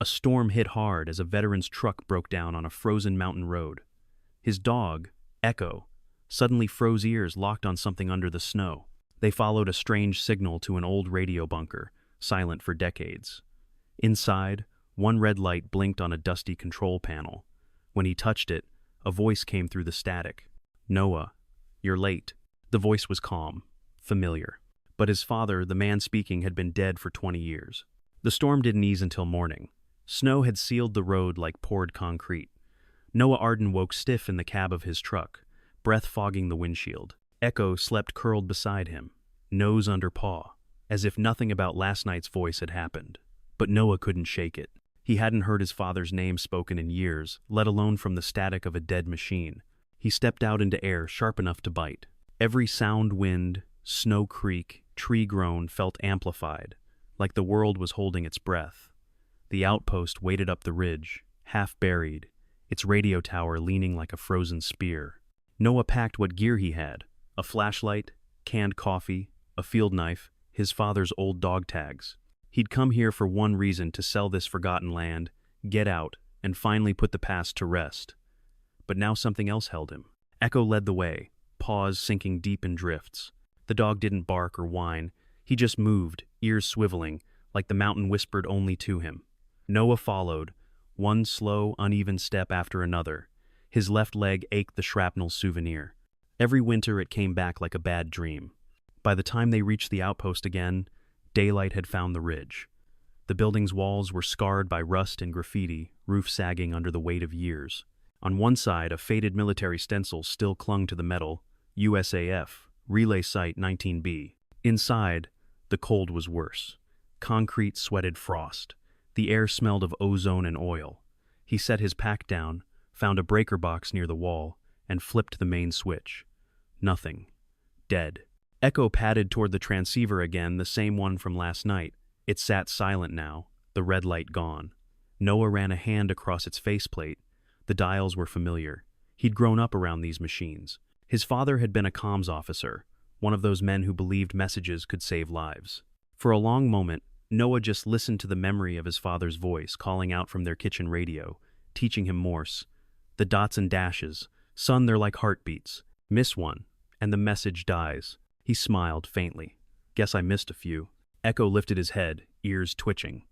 A storm hit hard as a veteran's truck broke down on a frozen mountain road. His dog, Echo, suddenly froze ears locked on something under the snow. They followed a strange signal to an old radio bunker, silent for decades. Inside, one red light blinked on a dusty control panel. When he touched it, a voice came through the static. "Noah, you're late." The voice was calm, familiar. But his father, the man speaking, had been dead for 20 years. The storm didn't ease until morning. Snow had sealed the road like poured concrete. Noah Arden woke stiff in the cab of his truck, breath fogging the windshield. Echo slept curled beside him, nose under paw, as if nothing about last night's voice had happened. But Noah couldn't shake it. He hadn't heard his father's name spoken in years, let alone from the static of a dead machine. He stepped out into air sharp enough to bite. Every sound, wind, snow creak, tree groan felt amplified, like the world was holding its breath. The outpost waited up the ridge, half buried, its radio tower leaning like a frozen spear. Noah packed what gear he had: a flashlight, canned coffee, a field knife, his father's old dog tags. He'd come here for one reason: to sell this forgotten land, get out, and finally put the past to rest. But now something else held him. Echo led the way, paws sinking deep in drifts. The dog didn't bark or whine. He just moved, ears swiveling, like the mountain whispered only to him. Noah followed, one slow, uneven step after another. His left leg ached the shrapnel souvenir. Every winter it came back like a bad dream. By the time they reached the outpost again, daylight had found the ridge. The building's walls were scarred by rust and graffiti, roof sagging under the weight of years. On one side, a faded military stencil still clung to the metal: USAF, Relay Site 19B. Inside, the cold was worse. Concrete sweated frost. The air smelled of ozone and oil. He set his pack down, found a breaker box near the wall, and flipped the main switch. Nothing. Dead. Echo padded toward the transceiver again, the same one from last night. It sat silent now, the red light gone. Noah ran a hand across its faceplate. The dials were familiar. He'd grown up around these machines. His father had been a comms officer, one of those men who believed messages could save lives. For a long moment, Noah just listened to the memory of his father's voice calling out from their kitchen radio, teaching him Morse. The dots and dashes, son, they're like heartbeats. Miss one, and the message dies. He smiled faintly. Guess I missed a few. Echo lifted his head, ears twitching.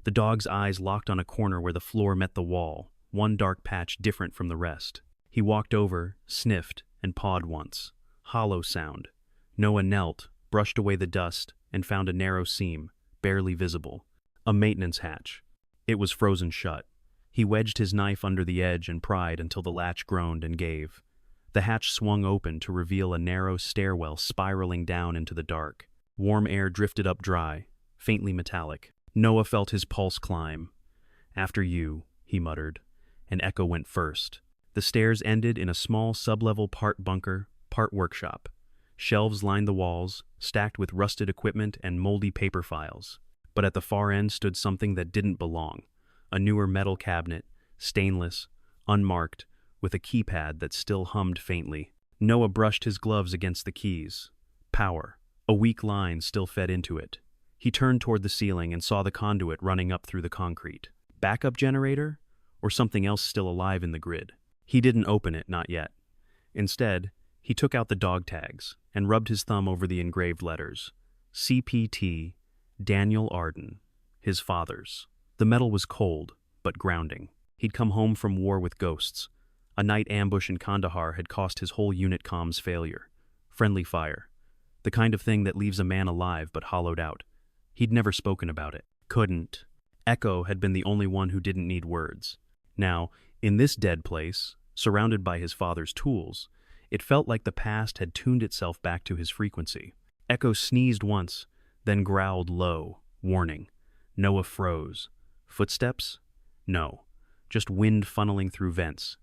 The dog's eyes locked on a corner where the floor met the wall, one dark patch different from the rest. He walked over, sniffed, and pawed once. Hollow sound. Noah knelt, brushed away the dust, and found a narrow seam, barely visible. A maintenance hatch. It was frozen shut. He wedged his knife under the edge and pried until the latch groaned and gave. The hatch swung open to reveal a narrow stairwell spiraling down into the dark. Warm air drifted up dry, faintly metallic. Noah felt his pulse climb. "After you," he muttered, and Echo went first. The stairs ended in a small sublevel part bunker, part workshop. Shelves lined the walls, stacked with rusted equipment and moldy paper files. But at the far end stood something that didn't belong. A newer metal cabinet, stainless, unmarked, with a keypad that still hummed faintly. Noah brushed his gloves against the keys. Power. A weak line still fed into it. He turned toward the ceiling and saw the conduit running up through the concrete. Backup generator? Or something else still alive in the grid? He didn't open it, not yet. Instead, he took out the dog tags and rubbed his thumb over the engraved letters. CPT, Daniel Arden, his father's. The metal was cold, but grounding. He'd come home from war with ghosts. A night ambush in Kandahar had cost his whole unit comms failure. Friendly fire. The kind of thing that leaves a man alive but hollowed out. He'd never spoken about it. Couldn't. Echo had been the only one who didn't need words. Now, in this dead place, surrounded by his father's tools, it felt like the past had tuned itself back to his frequency. Echo sneezed once, then growled low, warning. Noah froze. Footsteps? No, just wind funneling through vents.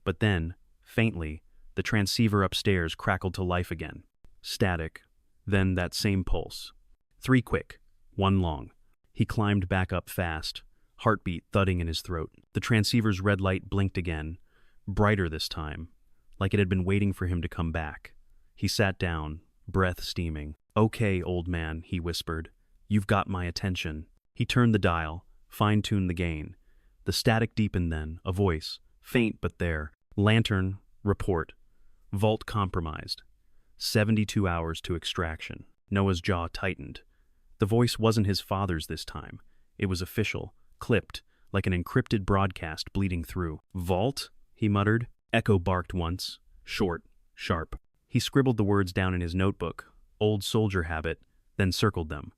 But then, faintly, the transceiver upstairs crackled to life again. Static, then that same pulse. 3 quick, 1 long. He climbed back up fast, heartbeat thudding in his throat. The transceiver's red light blinked again, brighter this time, like it had been waiting for him to come back. He sat down, breath steaming. "Okay, old man," he whispered. "You've got my attention." He turned the dial, fine-tuned the gain. The static deepened then, a voice, faint but there. Lantern, report. Vault compromised. 72 hours to extraction. Noah's jaw tightened. The voice wasn't his father's this time. It was official, clipped, like an encrypted broadcast bleeding through. Vault? He muttered. Echo barked once. Short, sharp. He scribbled the words down in his notebook, old soldier habit, then circled them.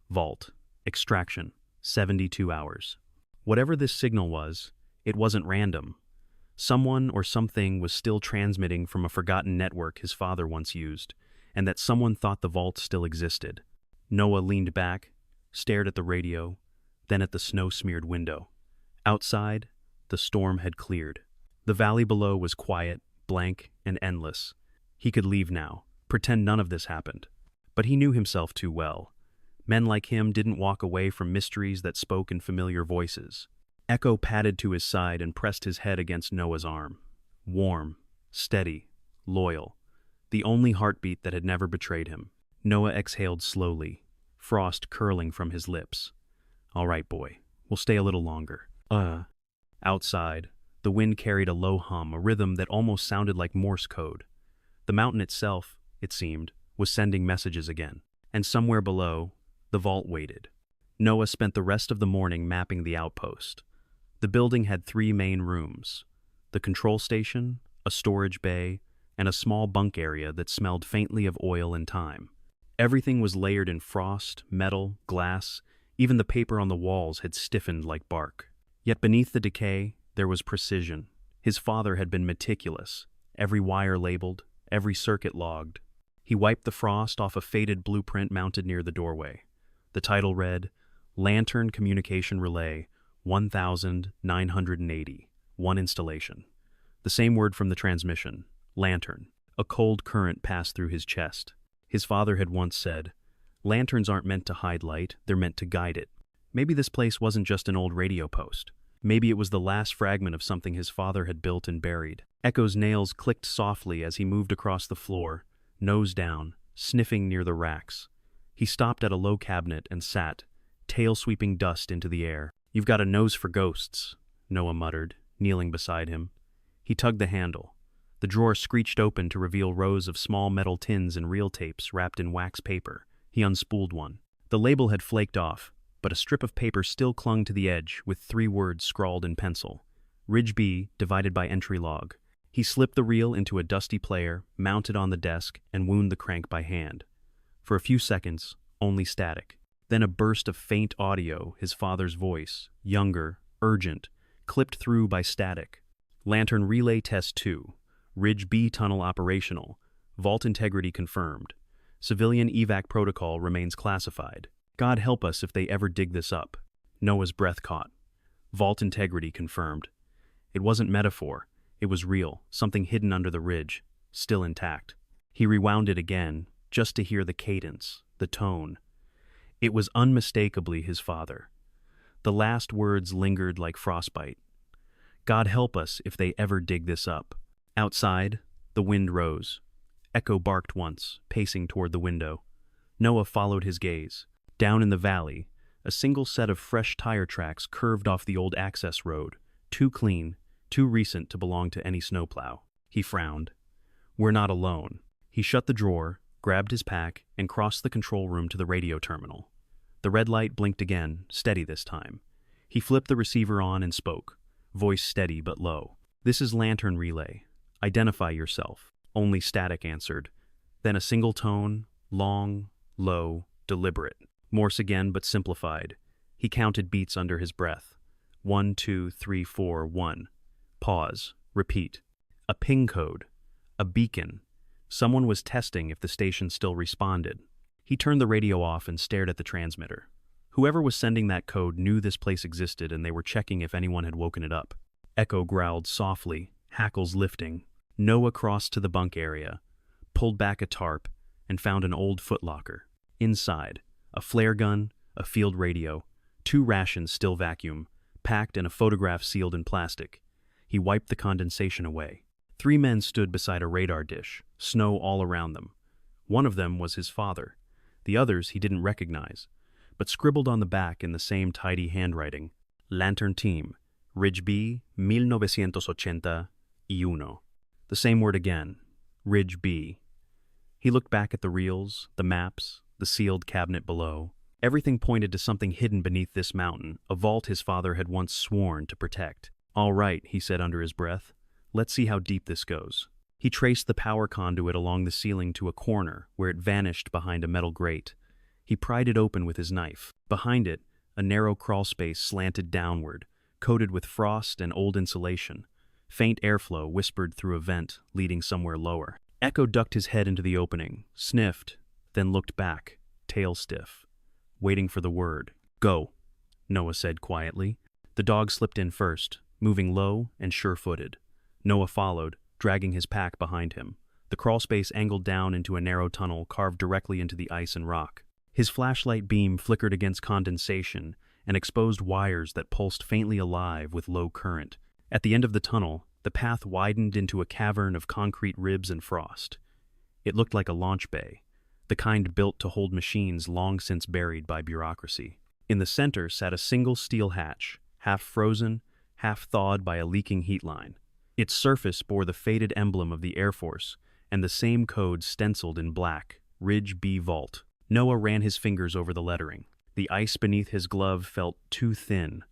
Vault. Extraction. 72 hours. Whatever this signal was, it wasn't random. Someone or something was still transmitting from a forgotten network his father once used, and that someone thought the vault still existed. Noah leaned back, stared at the radio, then at the snow-smeared window. Outside, the storm had cleared. The valley below was quiet, blank, and endless. He could leave now, pretend none of this happened. But he knew himself too well. Men like him didn't walk away from mysteries that spoke in familiar voices. Echo padded to his side and pressed his head against Noah's arm. Warm, steady, loyal. The only heartbeat that had never betrayed him. Noah exhaled slowly, frost curling from his lips. All right, boy, we'll stay a little longer. Outside, the wind carried a low hum, a rhythm that almost sounded like Morse code. The mountain itself, it seemed, was sending messages again. And somewhere below, the vault waited. Noah spent the rest of the morning mapping the outpost. The building had 3 main rooms: the control station, a storage bay, and a small bunk area that smelled faintly of oil and time. Everything was layered in frost, metal, glass. Even the paper on the walls had stiffened like bark. Yet beneath the decay, there was precision. His father had been meticulous, every wire labeled, every circuit logged. He wiped the frost off a faded blueprint mounted near the doorway. The title read, Lantern Communication Relay 1980, one installation. The same word from the transmission, lantern. A cold current passed through his chest. His father had once said, lanterns aren't meant to hide light, they're meant to guide it. Maybe this place wasn't just an old radio post. Maybe it was the last fragment of something his father had built and buried. Echo's nails clicked softly as he moved across the floor, nose down, sniffing near the racks. He stopped at a low cabinet and sat, tail sweeping dust into the air. You've got a nose for ghosts, Noah muttered, kneeling beside him. He tugged the handle. The drawer screeched open to reveal rows of small metal tins and reel tapes wrapped in wax paper. He unspooled one. The label had flaked off, but a strip of paper still clung to the edge with 3 words scrawled in pencil. Ridge B divided by entry log. He slipped the reel into a dusty player, mounted on the desk, and wound the crank by hand. For a few seconds, only static. Then a burst of faint audio, his father's voice, younger, urgent, clipped through by static. Lantern Relay Test 2. Ridge B tunnel operational. Vault integrity confirmed. Civilian evac protocol remains classified. God help us if they ever dig this up. Noah's breath caught. Vault integrity confirmed. It wasn't metaphor. It was real, something hidden under the ridge, still intact. He rewound it again, just to hear the cadence, the tone. It was unmistakably his father. The last words lingered like frostbite. God help us if they ever dig this up. Outside, the wind rose. Echo barked once, pacing toward the window. Noah followed his gaze. Down in the valley, a single set of fresh tire tracks curved off the old access road, too clean, too recent to belong to any snowplow. He frowned. We're not alone. He shut the drawer, grabbed his pack, and crossed the control room to the radio terminal. The red light blinked again, steady this time. He flipped the receiver on and spoke, voice steady but low. This is Lantern Relay. Identify yourself. Only static answered. Then a single tone, long, low, deliberate. Morse again, but simplified. He counted beats under his breath. 1, 2, 3, 4, 1. Pause. Repeat. A ping code. A beacon. Someone was testing if the station still responded. He turned the radio off and stared at the transmitter. Whoever was sending that code knew this place existed and they were checking if anyone had woken it up. Echo growled softly, hackles lifting. Noah crossed to the bunk area, pulled back a tarp, and found an old footlocker. Inside, a flare gun, a field radio, 2 rations still vacuum, packed and a photograph sealed in plastic. He wiped the condensation away. 3 men stood beside a radar dish, snow all around them. One of them was his father. The others he didn't recognize, but scribbled on the back in the same tidy handwriting, Lantern Team, Ridge B, 1981. The same word again, Ridge B. He looked back at the reels, the maps, the sealed cabinet below. Everything pointed to something hidden beneath this mountain, a vault his father had once sworn to protect. "All right," he said under his breath. "Let's see how deep this goes." He traced the power conduit along the ceiling to a corner where it vanished behind a metal grate. He pried it open with his knife. Behind it, a narrow crawlspace slanted downward, coated with frost and old insulation. Faint airflow whispered through a vent leading somewhere lower. Echo ducked his head into the opening, sniffed, then looked back, tail stiff, waiting for the word. "Go," Noah said quietly. The dog slipped in first, moving low and sure-footed. Noah followed, dragging his pack behind him. The crawlspace angled down into a narrow tunnel carved directly into the ice and rock. His flashlight beam flickered against condensation and exposed wires that pulsed faintly alive with low current. At the end of the tunnel, the path widened into a cavern of concrete ribs and frost. It looked like a launch bay, the kind built to hold machines long since buried by bureaucracy. In the center sat a single steel hatch, half frozen, half thawed by a leaking heat line. Its surface bore the faded emblem of the Air Force and the same code stenciled in black, Ridge B Vault. Noah ran his fingers over the lettering. The ice beneath his glove felt too thin,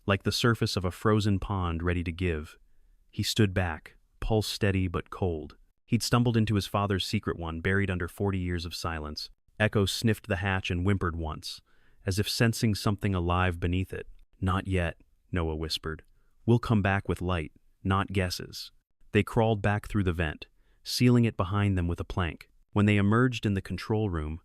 like the surface of a frozen pond ready to give. He stood back, pulse steady but cold. He'd stumbled into his father's secret one, buried under 40 years of silence. Echo sniffed the hatch and whimpered once, as if sensing something alive beneath it. "Not yet," Noah whispered. "We'll come back with light, not guesses." They crawled back through the vent, sealing it behind them with a plank. When they emerged in the control room,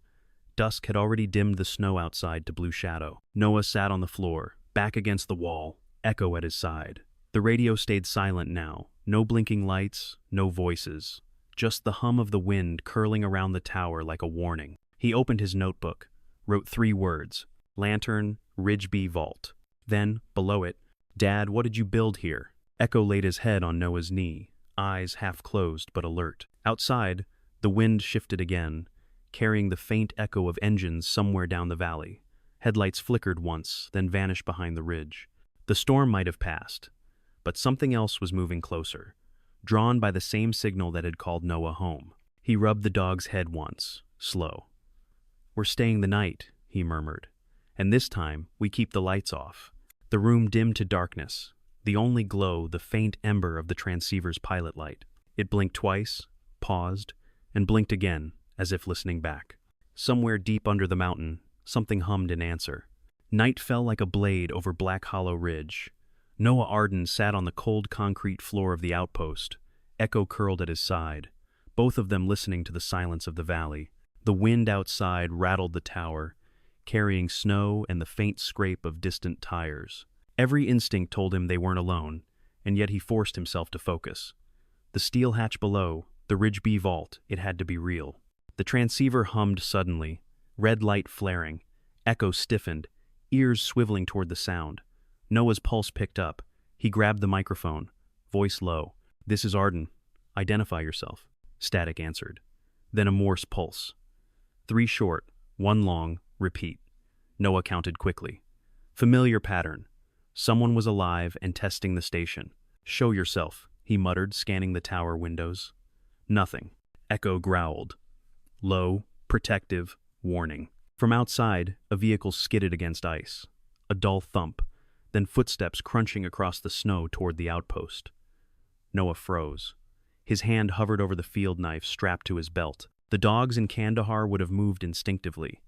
dusk had already dimmed the snow outside to blue shadow. Noah sat on the floor, back against the wall, Echo at his side. The radio stayed silent now, no blinking lights, no voices, just the hum of the wind curling around the tower like a warning. He opened his notebook, wrote 3 words, Lantern, Ridge B Vault. Then, below it, "Dad, what did you build here?" Echo laid his head on Noah's knee, eyes half closed but alert. Outside, the wind shifted again, carrying the faint echo of engines somewhere down the valley. Headlights flickered once, then vanished behind the ridge. The storm might have passed, but something else was moving closer, drawn by the same signal that had called Noah home. He rubbed the dog's head once, slow. "We're staying the night," he murmured, "and this time we keep the lights off." The room dimmed to darkness, the only glow the faint ember of the transceiver's pilot light. It blinked twice, paused, and blinked again, as if listening back. Somewhere deep under the mountain, something hummed in answer. Night fell like a blade over Black Hollow Ridge. Noah Arden sat on the cold concrete floor of the outpost, Echo curled at his side, both of them listening to the silence of the valley. The wind outside rattled the tower, carrying snow and the faint scrape of distant tires. Every instinct told him they weren't alone, and yet he forced himself to focus. The steel hatch below, the Ridge B Vault, it had to be real. The transceiver hummed suddenly, red light flaring. Echo stiffened, ears swiveling toward the sound. Noah's pulse picked up. He grabbed the microphone, voice low. "This is Arden. Identify yourself." Static answered. Then a Morse pulse. 3 short, 1 long, repeat. Noah counted quickly. Familiar pattern. Someone was alive and testing the station. "Show yourself," he muttered, scanning the tower windows. Nothing. Echo growled. Low, protective, warning. From outside, a vehicle skidded against ice. A dull thump, then footsteps crunching across the snow toward the outpost. Noah froze. His hand hovered over the field knife strapped to his belt. The dogs in Kandahar would have moved instinctively.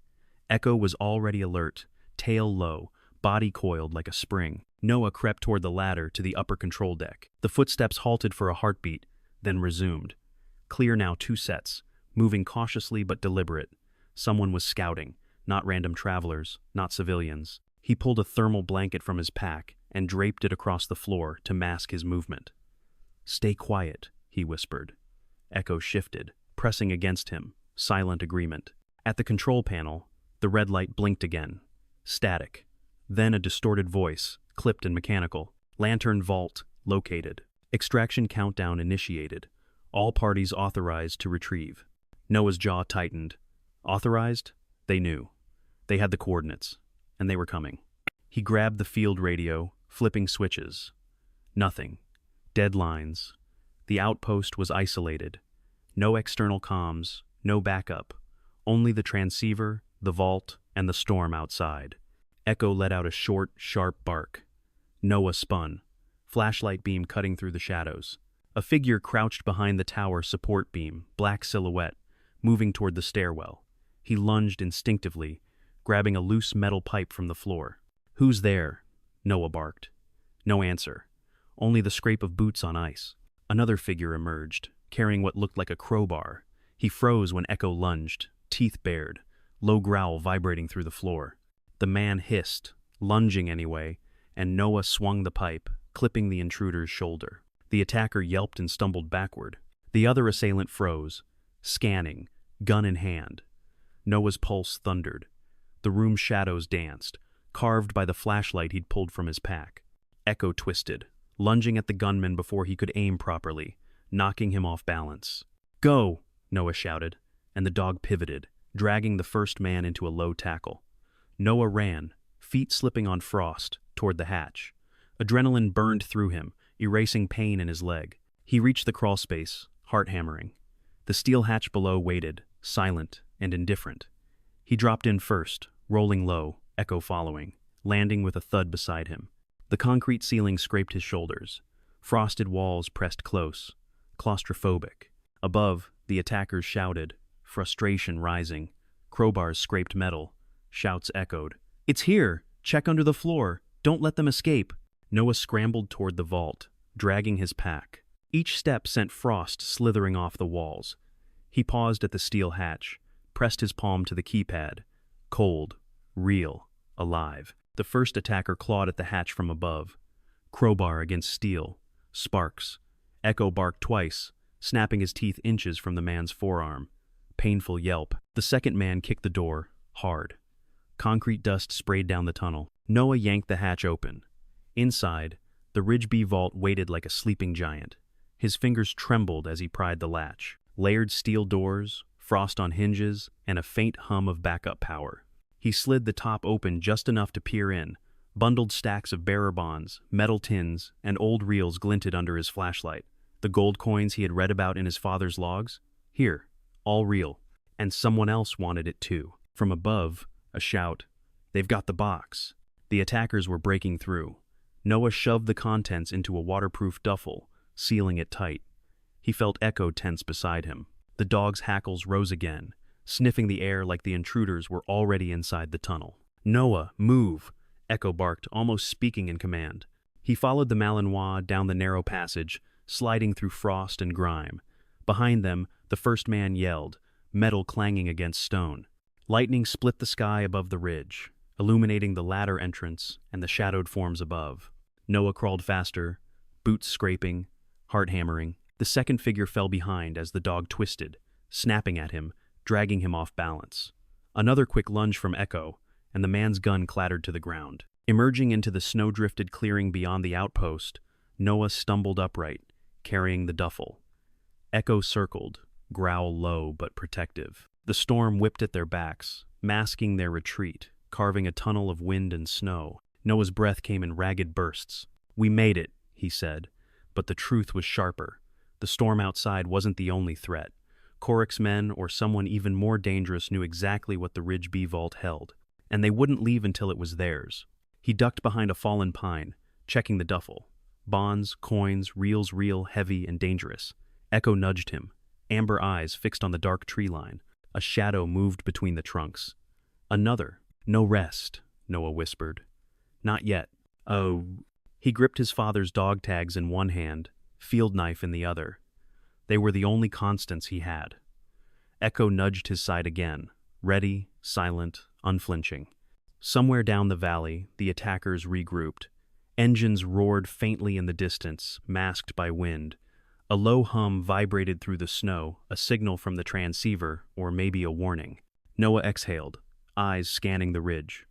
Echo was already alert, tail low, body coiled like a spring. Noah crept toward the ladder to the upper control deck. The footsteps halted for a heartbeat, then resumed. Clear now 2 sets, moving cautiously but deliberate. Someone was scouting, not random travelers, not civilians. He pulled a thermal blanket from his pack and draped it across the floor to mask his movement. "Stay quiet," he whispered. Echo shifted, pressing against him, silent agreement. At the control panel, the red light blinked again. Static. Then a distorted voice, clipped and mechanical. "Lantern Vault located. Extraction countdown initiated. All parties authorized to retrieve." Noah's jaw tightened. Authorized? They knew. They had the coordinates, and they were coming. He grabbed the field radio, flipping switches. Nothing. Dead lines. The outpost was isolated. No external comms, no backup. Only the transceiver, the vault, and the storm outside. Echo let out a short, sharp bark. Noah spun, flashlight beam cutting through the shadows. A figure crouched behind the tower support beam, black silhouette, moving toward the stairwell. He lunged instinctively, grabbing a loose metal pipe from the floor. "Who's there?" Noah barked. No answer. Only the scrape of boots on ice. Another figure emerged, carrying what looked like a crowbar. He froze when Echo lunged, teeth bared, low growl vibrating through the floor. The man hissed, lunging anyway, and Noah swung the pipe, clipping the intruder's shoulder. The attacker yelped and stumbled backward. The other assailant froze, scanning, gun in hand. Noah's pulse thundered. The room's shadows danced, carved by the flashlight he'd pulled from his pack. Echo twisted, lunging at the gunman before he could aim properly, knocking him off balance. "Go!" Noah shouted, and the dog pivoted, dragging the first man into a low tackle. Noah ran, feet slipping on frost, toward the hatch. Adrenaline burned through him, erasing pain in his leg. He reached the crawlspace, heart hammering. The steel hatch below waited, silent and indifferent. He dropped in first, rolling low, Echo following, landing with a thud beside him. The concrete ceiling scraped his shoulders. Frosted walls pressed close, claustrophobic. Above, the attackers shouted, frustration rising. Crowbars scraped metal. Shouts echoed. "It's here! Check under the floor! Don't let them escape!" Noah scrambled toward the vault, dragging his pack. Each step sent frost slithering off the walls. He paused at the steel hatch, pressed his palm to the keypad. Cold, real, alive. The first attacker clawed at the hatch from above. Crowbar against steel. Sparks. Echo barked twice, snapping his teeth inches from the man's forearm. Painful yelp. The second man kicked the door, hard. Concrete dust sprayed down the tunnel. Noah yanked the hatch open. Inside, the Ridge B vault waited like a sleeping giant. His fingers trembled as he pried the latch. Layered steel doors, frost on hinges, and a faint hum of backup power. He slid the top open just enough to peer in. Bundled stacks of bearer bonds, metal tins, and old reels glinted under his flashlight. The gold coins he had read about in his father's logs? Here, all real. And someone else wanted it too. From above, a shout. "They've got the box." The attackers were breaking through. Noah shoved the contents into a waterproof duffel, sealing it tight. He felt Echo tense beside him. The dog's hackles rose again, sniffing the air like the intruders were already inside the tunnel. "Noah, move!" Echo barked, almost speaking in command. He followed the Malinois down the narrow passage, sliding through frost and grime. Behind them, the first man yelled, metal clanging against stone. Lightning split the sky above the ridge, illuminating the ladder entrance and the shadowed forms above. Noah crawled faster, boots scraping, heart hammering. The second figure fell behind as the dog twisted, snapping at him, dragging him off balance. Another quick lunge from Echo, and the man's gun clattered to the ground. Emerging into the snow-drifted clearing beyond the outpost, Noah stumbled upright, carrying the duffel. Echo circled, growl low but protective. The storm whipped at their backs, masking their retreat, carving a tunnel of wind and snow. Noah's breath came in ragged bursts. "We made it," he said, but the truth was sharper. The storm outside wasn't the only threat. Corrick's men, or someone even more dangerous, knew exactly what the Ridge B vault held, and they wouldn't leave until it was theirs. He ducked behind a fallen pine, checking the duffel. Bonds, coins, reels real, heavy, and dangerous. Echo nudged him, amber eyes fixed on the dark tree line. A shadow moved between the trunks. Another. "No rest," Noah whispered. "Not yet." "Oh." He gripped his father's dog tags in one hand, field knife in the other. They were the only constants he had. Echo nudged his side again, ready, silent, unflinching. Somewhere down the valley, the attackers regrouped. Engines roared faintly in the distance, masked by wind. A low hum vibrated through the snow, a signal from the transceiver, or maybe a warning. Noah exhaled, eyes scanning the ridge.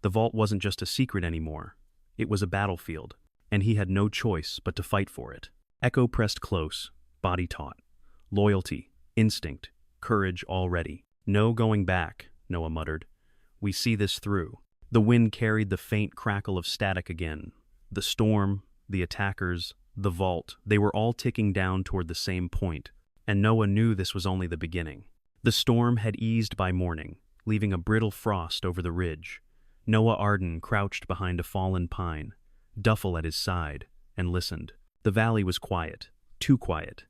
The vault wasn't just a secret anymore. It was a battlefield, and he had no choice but to fight for it. Echo pressed close, body taut. Loyalty, instinct, courage all ready. "No going back," Noah muttered. "We see this through." The wind carried the faint crackle of static again. The storm, the attackers, the vault, they were all ticking down toward the same point, and Noah knew this was only the beginning. The storm had eased by morning, leaving a brittle frost over the ridge. Noah Arden crouched behind a fallen pine, Duffel at his side, and listened. The valley was quiet, too quiet.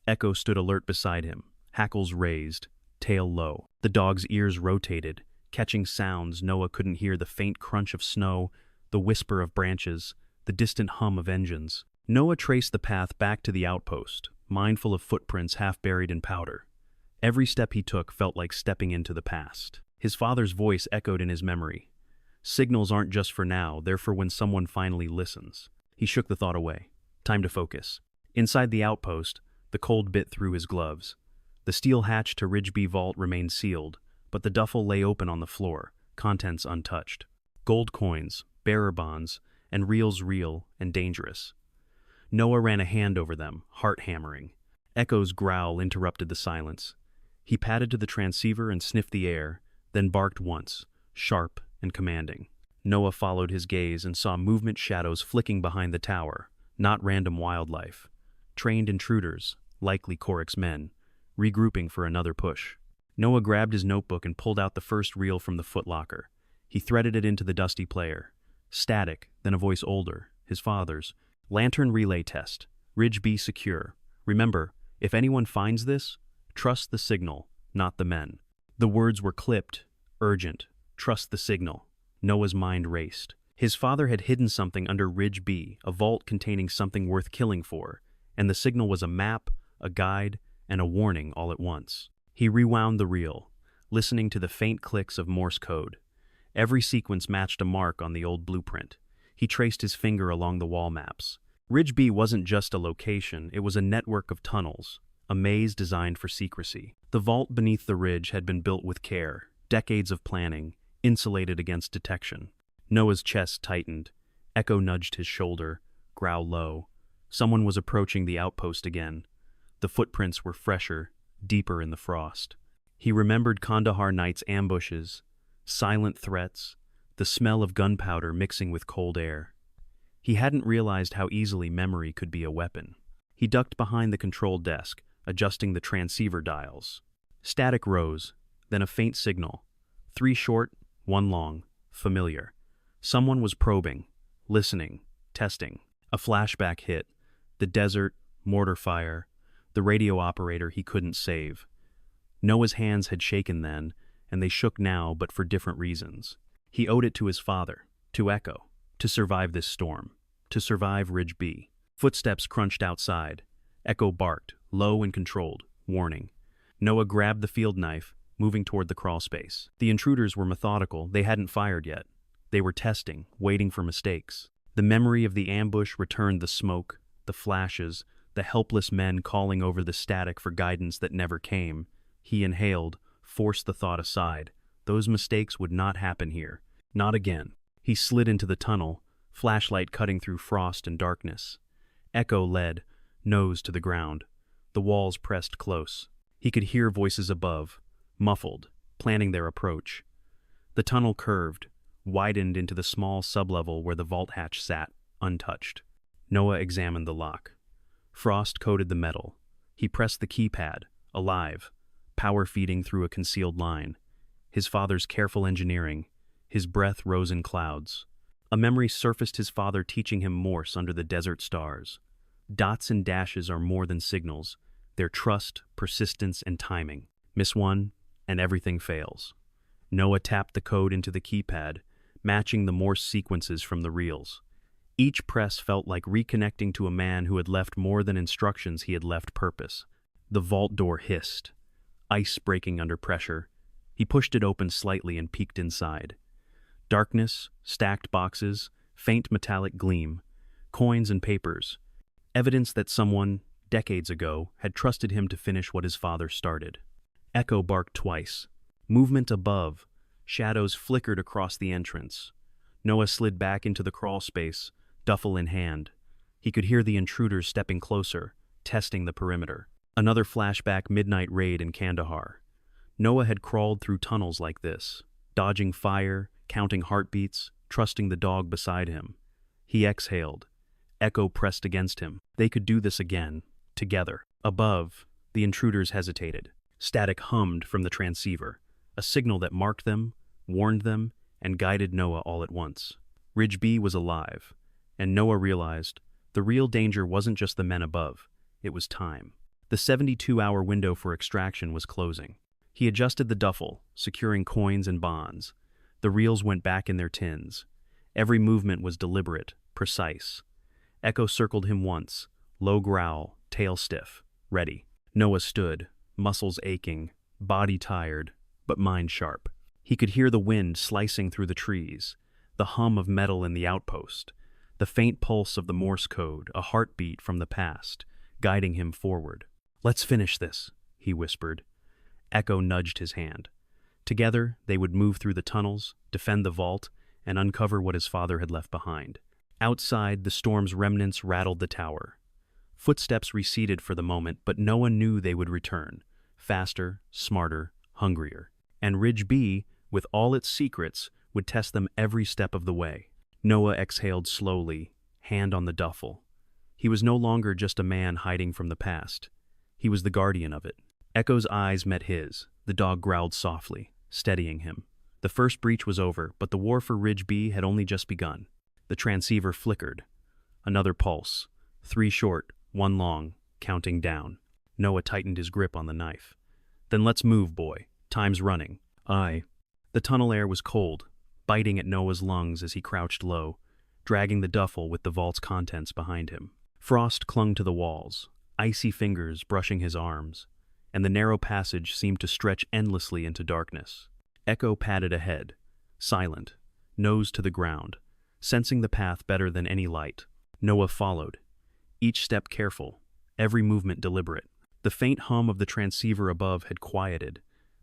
Echo stood alert beside him, hackles raised, tail low. The dog's ears rotated, catching sounds Noah couldn't hear: the faint crunch of snow, the whisper of branches, the distant hum of engines. Noah traced the path back to the outpost, mindful of footprints half buried in powder. Every step he took felt like stepping into the past. His father's voice echoed in his memory. Signals aren't just for now, they're for when someone finally listens. He shook the thought away. Time to focus. Inside the outpost, the cold bit through his gloves. The steel hatch to Ridge B vault remained sealed, but the duffel lay open on the floor, contents untouched. Gold coins, bearer bonds, and reels real and dangerous. Noah ran a hand over them, heart hammering. Echo's growl interrupted the silence. He padded to the transceiver and sniffed the air, then barked once, sharp and commanding. Noah followed his gaze and saw movement shadows flicking behind the tower, not random wildlife. Trained intruders, likely Korik's men, regrouping for another push. Noah grabbed his notebook and pulled out the first reel from the footlocker. He threaded it into the dusty player. Static, then a voice older, his father's. Lantern relay test. Ridge B secure. Remember, if anyone finds this, trust the signal, not the men. The words were clipped, urgent. Trust the signal. Noah's mind raced. His father had hidden something under Ridge B, a vault containing something worth killing for, and the signal was a map, a guide, and a warning all at once. He rewound the reel, listening to the faint clicks of Morse code. Every sequence matched a mark on the old blueprint. He traced his finger along the wall maps. Ridge B wasn't just a location, it was a network of tunnels, a maze designed for secrecy. The vault beneath the ridge had been built with care, decades of planning, insulated against detection. Noah's chest tightened. Echo nudged his shoulder, growl low. Someone was approaching the outpost again. The footprints were fresher, deeper in the frost. He remembered Kandahar night's ambushes, silent threats, the smell of gunpowder mixing with cold air. He hadn't realized how easily memory could be a weapon. He ducked behind the control desk, adjusting the transceiver dials. Static rose, then a faint signal. 3 short, 1 long, familiar. Someone was probing, listening, testing. A flashback hit. The desert, mortar fire, the radio operator he couldn't save. Noah's hands had shaken then, and they shook now, but for different reasons. He owed it to his father, to Echo, to survive this storm, to survive Ridge B. Footsteps crunched outside. Echo barked, low and controlled, warning. Noah grabbed the field knife, moving toward the crawl space. The intruders were methodical, they hadn't fired yet. They were testing, waiting for mistakes. The memory of the ambush returned: the smoke, the flashes, the helpless men calling over the static for guidance that never came. He inhaled, forced the thought aside. Those mistakes would not happen here. Not again. He slid into the tunnel, flashlight cutting through frost and darkness. Echo led, nose to the ground. The walls pressed close. He could hear voices above, muffled, planning their approach. The tunnel curved, widened into the small sublevel where the vault hatch sat, untouched. Noah examined the lock. Frost coated the metal. He pressed the keypad, alive, power feeding through a concealed line. His father's careful engineering. His breath rose in clouds. A memory surfaced: his father teaching him Morse under the desert stars. Dots and dashes are more than signals. They're trust, persistence, and timing. Miss one, and everything fails. Noah tapped the code into the keypad, matching the Morse sequences from the reels. Each press felt like reconnecting to a man who had left more than instructions, he had left purpose. The vault door hissed, ice breaking under pressure. He pushed it open slightly and peeked inside. Darkness, stacked boxes, faint metallic gleam, coins and papers. Evidence that someone, decades ago, had trusted him to finish what his father started. Echo barked twice. Movement above. Shadows flickered across the entrance. Noah slid back into the crawl space, duffel in hand. He could hear the intruders stepping closer, testing the perimeter. Another flashback: midnight raid in Kandahar. Noah had crawled through tunnels like this, dodging fire, counting heartbeats, trusting the dog beside him. He exhaled. Echo pressed against him. They could do this again, together. Above, the intruders hesitated. Static hummed from the transceiver, a signal that marked them, warned them, and guided Noah all at once. Ridge B was alive, and Noah realized the real danger wasn't just the men above, it was time. The 72-hour window for extraction was closing. He adjusted the duffel, securing coins and bonds. The reels went back in their tins. Every movement was deliberate, precise. Echo circled him once, low growl, tail stiff, ready. Noah stood, muscles aching, body tired, but mind sharp. He could hear the wind slicing through the trees, the hum of metal in the outpost, the faint pulse of the Morse code, a heartbeat from the past, guiding him forward. "Let's finish this," he whispered. Echo nudged his hand. Together, they would move through the tunnels, defend the vault, and uncover what his father had left behind. Outside, the storm's remnants rattled the tower. Footsteps receded for the moment, but Noah knew they would return, faster, smarter, hungrier. And Ridge B, with all its secrets, would test them every step of the way. Noah exhaled slowly, hand on the duffel. He was no longer just a man hiding from the past. He was the guardian of it. Echo's eyes met his. The dog growled softly, steadying him. The first breach was over, but the war for Ridge B had only just begun. The transceiver flickered. Another pulse. 3 short, 1 long, counting down. Noah tightened his grip on the knife. "Then let's move, boy. Time's running." "Aye." The tunnel air was cold, biting at Noah's lungs as he crouched low, dragging the duffel with the vault's contents behind him. Frost clung to the walls, icy fingers brushing his arms, and the narrow passage seemed to stretch endlessly into darkness. Echo padded ahead, silent, nose to the ground, sensing the path better than any light. Noah followed, each step careful, every movement deliberate. The faint hum of the transceiver above had quieted,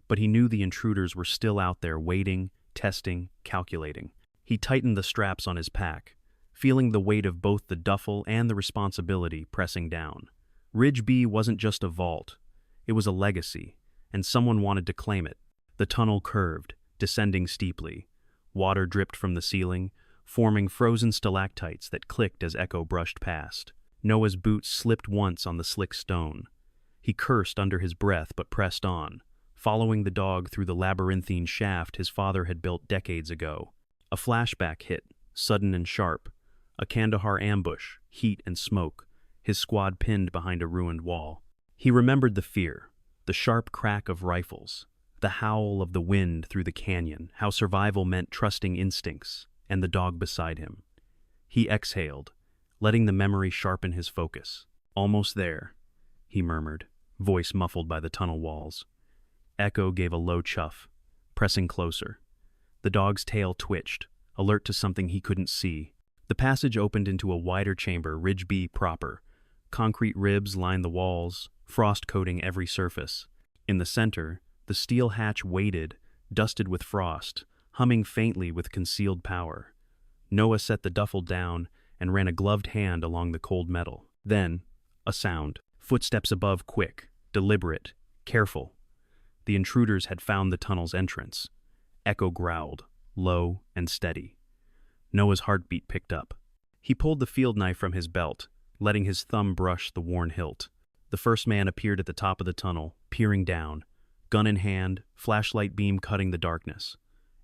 but he knew the intruders were still out there waiting, testing, calculating. He tightened the straps on his pack, feeling the weight of both the duffel and the responsibility pressing down. Ridge B wasn't just a vault, it was a legacy, and someone wanted to claim it. The tunnel curved, descending steeply. Water dripped from the ceiling, forming frozen stalactites that clicked as Echo brushed past. Noah's boots slipped once on the slick stone. He cursed under his breath but pressed on, following the dog through the labyrinthine shaft his father had built decades ago. A flashback hit, sudden and sharp. A Kandahar ambush, heat and smoke, his squad pinned behind a ruined wall. He remembered the fear, the sharp crack of rifles, the howl of the wind through the canyon, how survival meant trusting instincts, and the dog beside him. He exhaled, letting the memory sharpen his focus. "Almost there," he murmured, voice muffled by the tunnel walls. Echo gave a low chuff, pressing closer. The dog's tail twitched, alert to something he couldn't see. The passage opened into a wider chamber, Ridge B proper. Concrete ribs lined the walls, frost coating every surface. In the center, the steel hatch waited, dusted with frost, humming faintly with concealed power. Noah set the duffel down and ran a gloved hand along the cold metal. Then, a sound. Footsteps above, quick, deliberate, careful. The intruders had found the tunnel's entrance. Echo growled, low and steady. Noah's heartbeat picked up. He pulled the field knife from his belt, letting his thumb brush the worn hilt. The first man appeared at the top of the tunnel, peering down, gun in hand, flashlight beam cutting the darkness.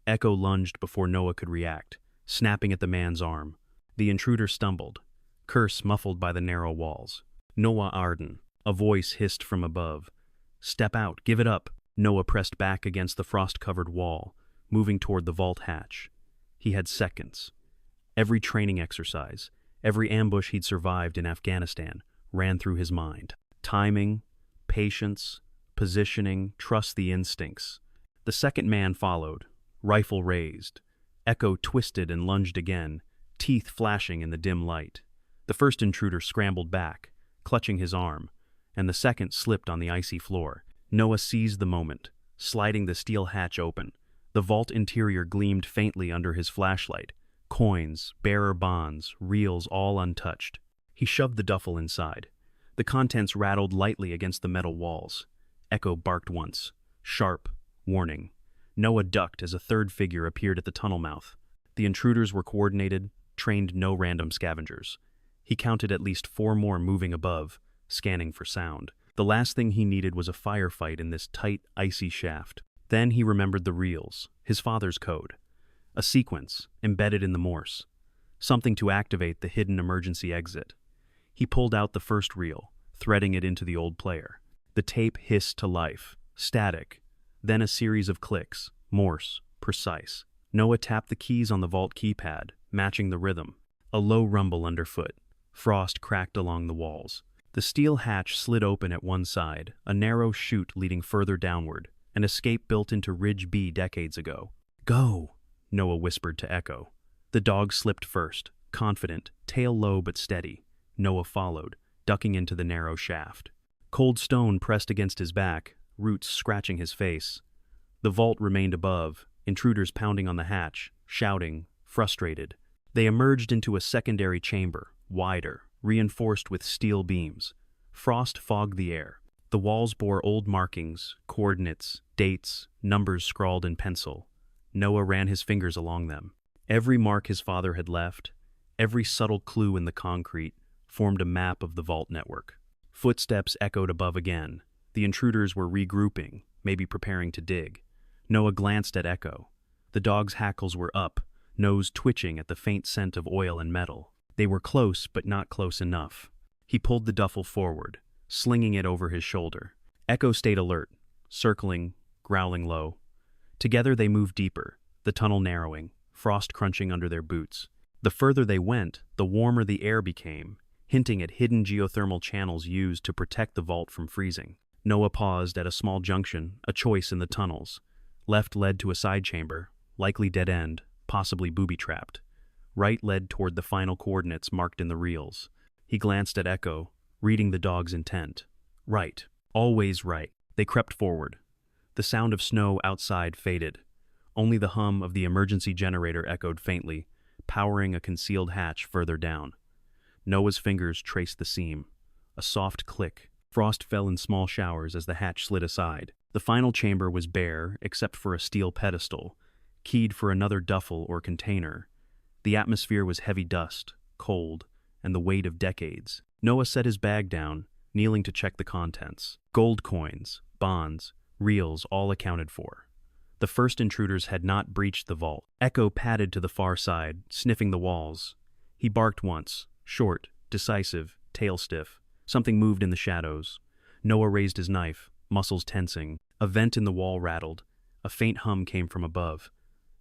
Echo lunged before Noah could react, snapping at the man's arm. The intruder stumbled, curse muffled by the narrow walls. "Noah Arden," a voice hissed from above. "Step out, give it up." Noah pressed back against the frost-covered wall, moving toward the vault hatch. He had seconds. Every training exercise, every ambush he'd survived in Afghanistan ran through his mind. Timing, patience, positioning, trust the instincts. The second man followed, rifle raised. Echo twisted and lunged again, teeth flashing in the dim light. The first intruder scrambled back, clutching his arm, and the second slipped on the icy floor. Noah seized the moment, sliding the steel hatch open. The vault interior gleamed faintly under his flashlight. Coins, bearer bonds, reels all untouched. He shoved the duffel inside. The contents rattled lightly against the metal walls. Echo barked once. Sharp, warning. Noah ducked as a third figure appeared at the tunnel mouth. The intruders were coordinated, trained no random scavengers. He counted at least 4 more moving above, scanning for sound. The last thing he needed was a firefight in this tight, icy shaft. Then he remembered the reels, his father's code. A sequence, embedded in the Morse. Something to activate the hidden emergency exit. He pulled out the first reel, threading it into the old player. The tape hissed to life, static. Then a series of clicks, Morse, precise. Noah tapped the keys on the vault keypad, matching the rhythm. A low rumble underfoot. Frost cracked along the walls. The steel hatch slid open at one side, a narrow chute leading further downward, an escape built into Ridge B decades ago. "Go," Noah whispered to Echo. The dog slipped first, confident, tail low but steady. Noah followed, ducking into the narrow shaft. Cold stone pressed against his back, roots scratching his face. The vault remained above, intruders pounding on the hatch, shouting, frustrated. They emerged into a secondary chamber, wider, reinforced with steel beams. Frost fogged the air. The walls bore old markings, coordinates, dates, numbers scrawled in pencil. Noah ran his fingers along them. Every mark his father had left, every subtle clue in the concrete, formed a map of the vault network. Footsteps echoed above again. The intruders were regrouping, maybe preparing to dig. Noah glanced at Echo. The dog's hackles were up, nose twitching at the faint scent of oil and metal. They were close, but not close enough. He pulled the duffel forward, slinging it over his shoulder. Echo stayed alert, circling, growling low. Together they moved deeper, the tunnel narrowing, frost crunching under their boots. The further they went, the warmer the air became, hinting at hidden geothermal channels used to protect the vault from freezing. Noah paused at a small junction, a choice in the tunnels. Left led to a side chamber, likely dead end, possibly booby-trapped. Right led toward the final coordinates marked in the reels. He glanced at Echo, reading the dog's intent. Right. Always right. They crept forward. The sound of snow outside faded. Only the hum of the emergency generator echoed faintly, powering a concealed hatch further down. Noah's fingers traced the seam. A soft click. Frost fell in small showers as the hatch slid aside. The final chamber was bare, except for a steel pedestal, keyed for another duffel or container. The atmosphere was heavy dust, cold, and the weight of decades. Noah set his bag down, kneeling to check the contents. Gold coins, bonds, reels, all accounted for. The first intruders had not breached the vault. Echo padded to the far side, sniffing the walls. He barked once, short, decisive, tail stiff. Something moved in the shadows. Noah raised his knife, muscles tensing. A vent in the wall rattled. A faint hum came from above.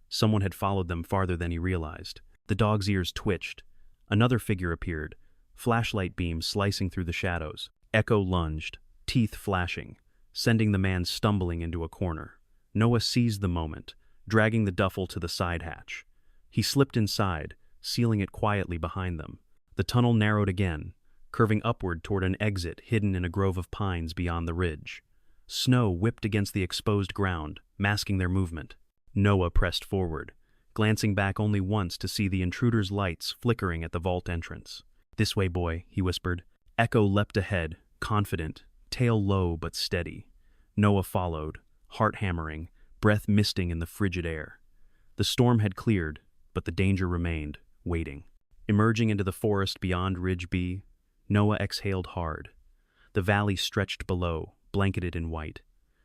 Someone had followed them farther than he realized. The dog's ears twitched. Another figure appeared, flashlight beams slicing through the shadows. Echo lunged, teeth flashing, sending the man stumbling into a corner. Noah seized the moment, dragging the duffel to the side hatch. He slipped inside, sealing it quietly behind them. The tunnel narrowed again, curving upward toward an exit hidden in a grove of pines beyond the ridge. Snow whipped against the exposed ground, masking their movement. Noah pressed forward, glancing back only once to see the intruders' lights flickering at the vault entrance. "This way, boy," he whispered. Echo leapt ahead, confident, tail low but steady. Noah followed, heart hammering, breath misting in the frigid air. The storm had cleared, but the danger remained, waiting. Emerging into the forest beyond Ridge B, Noah exhaled hard. The valley stretched below, blanketed in white.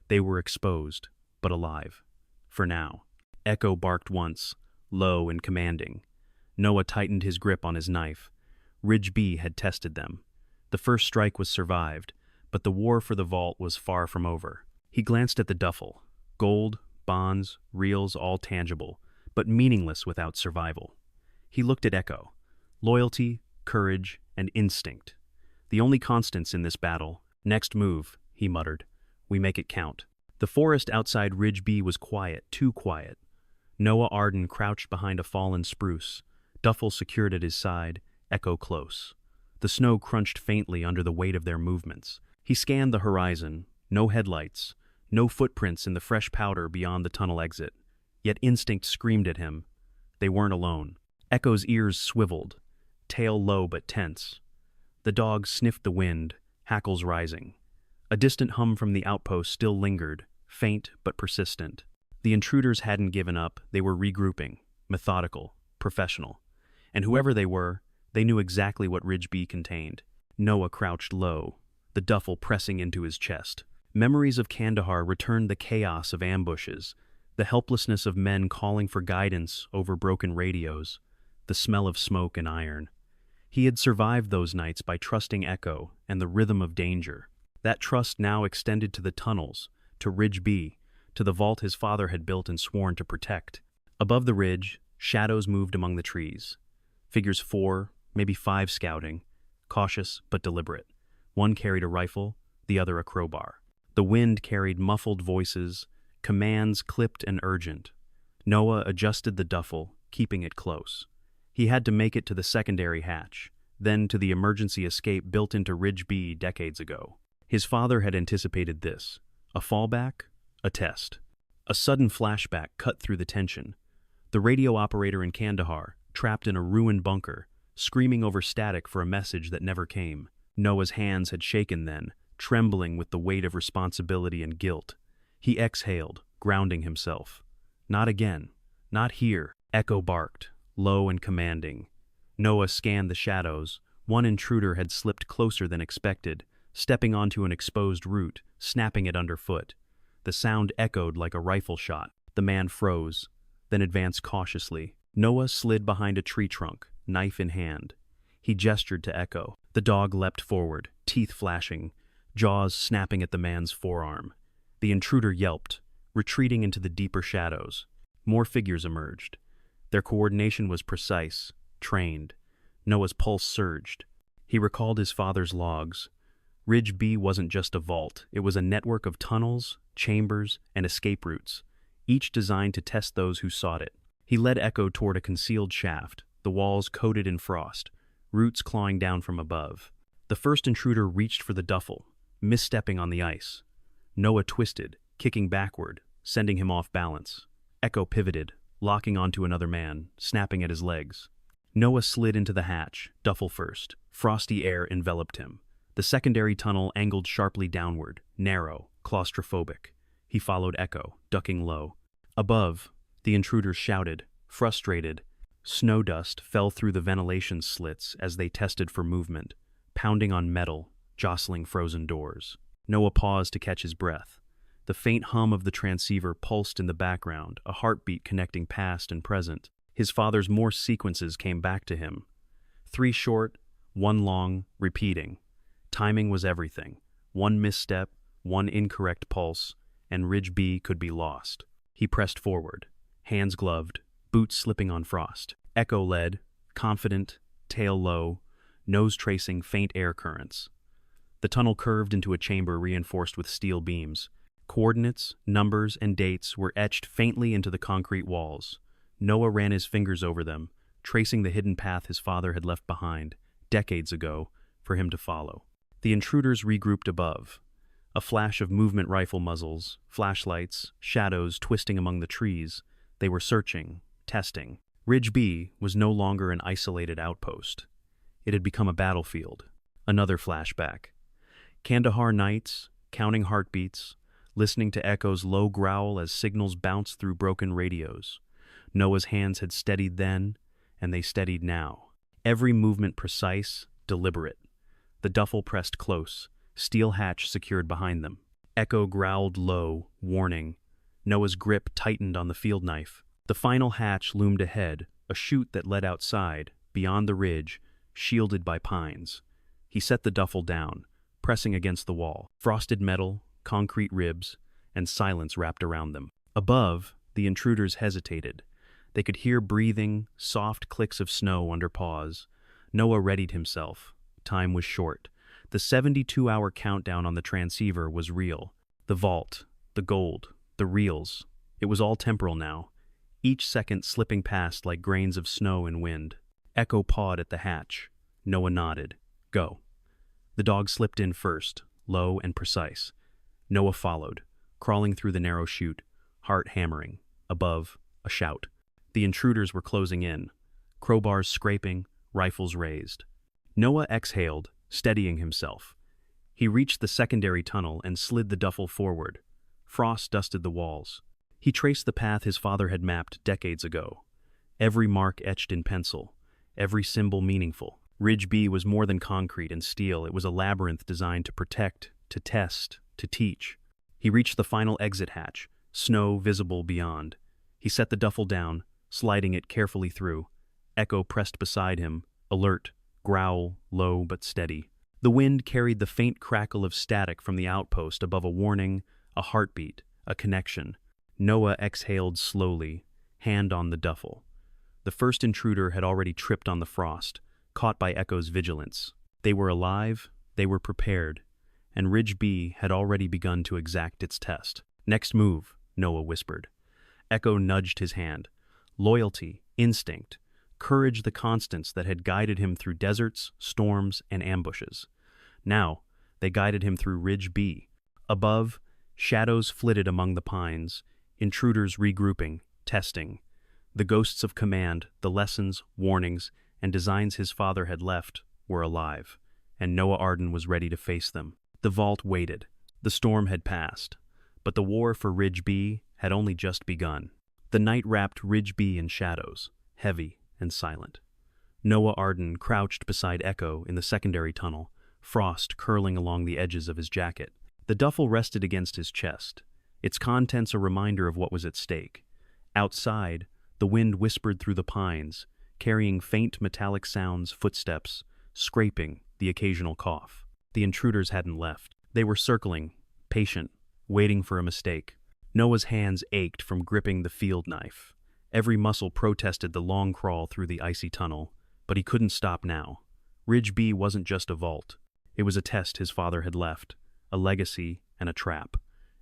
They were exposed, but alive. For now. Echo barked once, low and commanding. Noah tightened his grip on his knife. Ridge B had tested them. The first strike was survived, but the war for the vault was far from over. He glanced at the duffel. Gold, bonds, reels, all tangible, but meaningless without survival. He looked at Echo. Loyalty, courage, and instinct. The only constants in this battle. "Next move," he muttered. "We make it count." The forest outside Ridge B was quiet, too quiet. Noah Arden crouched behind a fallen spruce, duffel secured at his side, Echo close. The snow crunched faintly under the weight of their movements. He scanned the horizon, no headlights, no footprints in the fresh powder beyond the tunnel exit. Yet instinct screamed at him. They weren't alone. Echo's ears swiveled, tail low but tense. The dog sniffed the wind, hackles rising. A distant hum from the outpost still lingered, faint but persistent. The intruders hadn't given up, they were regrouping, methodical, professional. And whoever they were, they knew exactly what Ridge B contained. Noah crouched low, the duffel pressing into his chest. Memories of Kandahar returned the chaos of ambushes, the helplessness of men calling for guidance over broken radios, the smell of smoke and iron. He had survived those nights by trusting echo and the rhythm of danger. That trust now extended to the tunnels, to Ridge B, to the vault his father had built and sworn to protect. Above the ridge, shadows moved among the trees. Figures 4, maybe 5 scouting, cautious but deliberate. One carried a rifle, the other a crowbar. The wind carried muffled voices, commands clipped and urgent. Noah adjusted the duffel, keeping it close. He had to make it to the secondary hatch, then to the emergency escape built into Ridge B decades ago. His father had anticipated this. A fallback, a test. A sudden flashback cut through the tension. The radio operator in Kandahar, trapped in a ruined bunker, screaming over static for a message that never came. Noah's hands had shaken then, trembling with the weight of responsibility and guilt. He exhaled, grounding himself. Not again. Not here. Echo barked, low and commanding. Noah scanned the shadows. One intruder had slipped closer than expected, stepping onto an exposed root, snapping it underfoot. The sound echoed like a rifle shot. The man froze, then advanced cautiously. Noah slid behind a tree trunk, knife in hand. He gestured to Echo. The dog leapt forward, teeth flashing, jaws snapping at the man's forearm. The intruder yelped, retreating into the deeper shadows. More figures emerged. Their coordination was precise, trained. Noah's pulse surged. He recalled his father's logs. Ridge B wasn't just a vault, it was a network of tunnels, chambers, and escape routes, each designed to test those who sought it. He led Echo toward a concealed shaft, the walls coated in frost, roots clawing down from above. The first intruder reached for the duffel, misstepping on the ice. Noah twisted, kicking backward, sending him off balance. Echo pivoted, locking onto another man, snapping at his legs. Noah slid into the hatch, duffel first. Frosty air enveloped him. The secondary tunnel angled sharply downward, narrow, claustrophobic. He followed Echo, ducking low. Above, the intruders shouted, frustrated. Snow dust fell through the ventilation slits as they tested for movement, pounding on metal, jostling frozen doors. Noah paused to catch his breath. The faint hum of the transceiver pulsed in the background, a heartbeat connecting past and present. His father's Morse sequences came back to him. 3 short, 1 long, repeating. Timing was everything. 1 misstep, 1 incorrect pulse, and Ridge B could be lost. He pressed forward, hands gloved, boots slipping on frost. Echo led, confident, tail low, nose tracing faint air currents. The tunnel curved into a chamber reinforced with steel beams. Coordinates, numbers, and dates were etched faintly into the concrete walls. Noah ran his fingers over them, tracing the hidden path his father had left behind, decades ago, for him to follow. The intruders regrouped above. A flash of movement rifle muzzles, flashlights, shadows twisting among the trees. They were searching, testing. Ridge B was no longer an isolated outpost. It had become a battlefield. Another flashback. Kandahar nights, counting heartbeats, listening to Echo's low growl as signals bounced through broken radios. Noah's hands had steadied then, and they steadied now. Every movement precise, deliberate. The duffel pressed close, steel hatch secured behind them. Echo growled low, warning. Noah's grip tightened on the field knife. The final hatch loomed ahead, a chute that led outside, beyond the ridge, shielded by pines. He set the duffel down, pressing against the wall. Frosted metal, concrete ribs, and silence wrapped around them. Above, the intruders hesitated. They could hear breathing, soft clicks of snow under paws. Noah readied himself. Time was short. The 72-hour countdown on the transceiver was real. The vault, the gold, the reels. It was all temporal now, each second slipping past like grains of snow in wind. Echo pawed at the hatch. Noah nodded. Go. The dog slipped in first, low and precise. Noah followed, crawling through the narrow chute, heart hammering. Above, a shout. The intruders were closing in, crowbars scraping, rifles raised. Noah exhaled, steadying himself. He reached the secondary tunnel and slid the duffel forward. Frost dusted the walls. He traced the path his father had mapped decades ago. Every mark etched in pencil, every symbol meaningful. Ridge B was more than concrete and steel. It was a labyrinth designed to protect, to test, to teach. He reached the final exit hatch, snow visible beyond. He set the duffel down, sliding it carefully through. Echo pressed beside him, alert, growl, low but steady. The wind carried the faint crackle of static from the outpost above a warning, a heartbeat, a connection. Noah exhaled slowly, hand on the duffel. The first intruder had already tripped on the frost, caught by Echo's vigilance. They were alive, they were prepared, and Ridge B had already begun to exact its test. Next move, Noah whispered. Echo nudged his hand. Loyalty, instinct, courage, the constants that had guided him through deserts, storms, and ambushes. Now, they guided him through Ridge B. Above, shadows flitted among the pines, intruders regrouping, testing. The ghosts of command, the lessons, warnings, and designs his father had left were alive, and Noah Arden was ready to face them. The vault waited. The storm had passed, but the war for Ridge B had only just begun. The night wrapped Ridge B in shadows, heavy and silent. Noah Arden crouched beside Echo in the secondary tunnel, frost curling along the edges of his jacket. The duffel rested against his chest, its contents a reminder of what was at stake. Outside, the wind whispered through the pines, carrying faint metallic sounds, footsteps, scraping, the occasional cough. The intruders hadn't left. They were circling, patient, waiting for a mistake. Noah's hands ached from gripping the field knife. Every muscle protested the long crawl through the icy tunnel, but he couldn't stop now. Ridge B wasn't just a vault. It was a test his father had left, a legacy and a trap.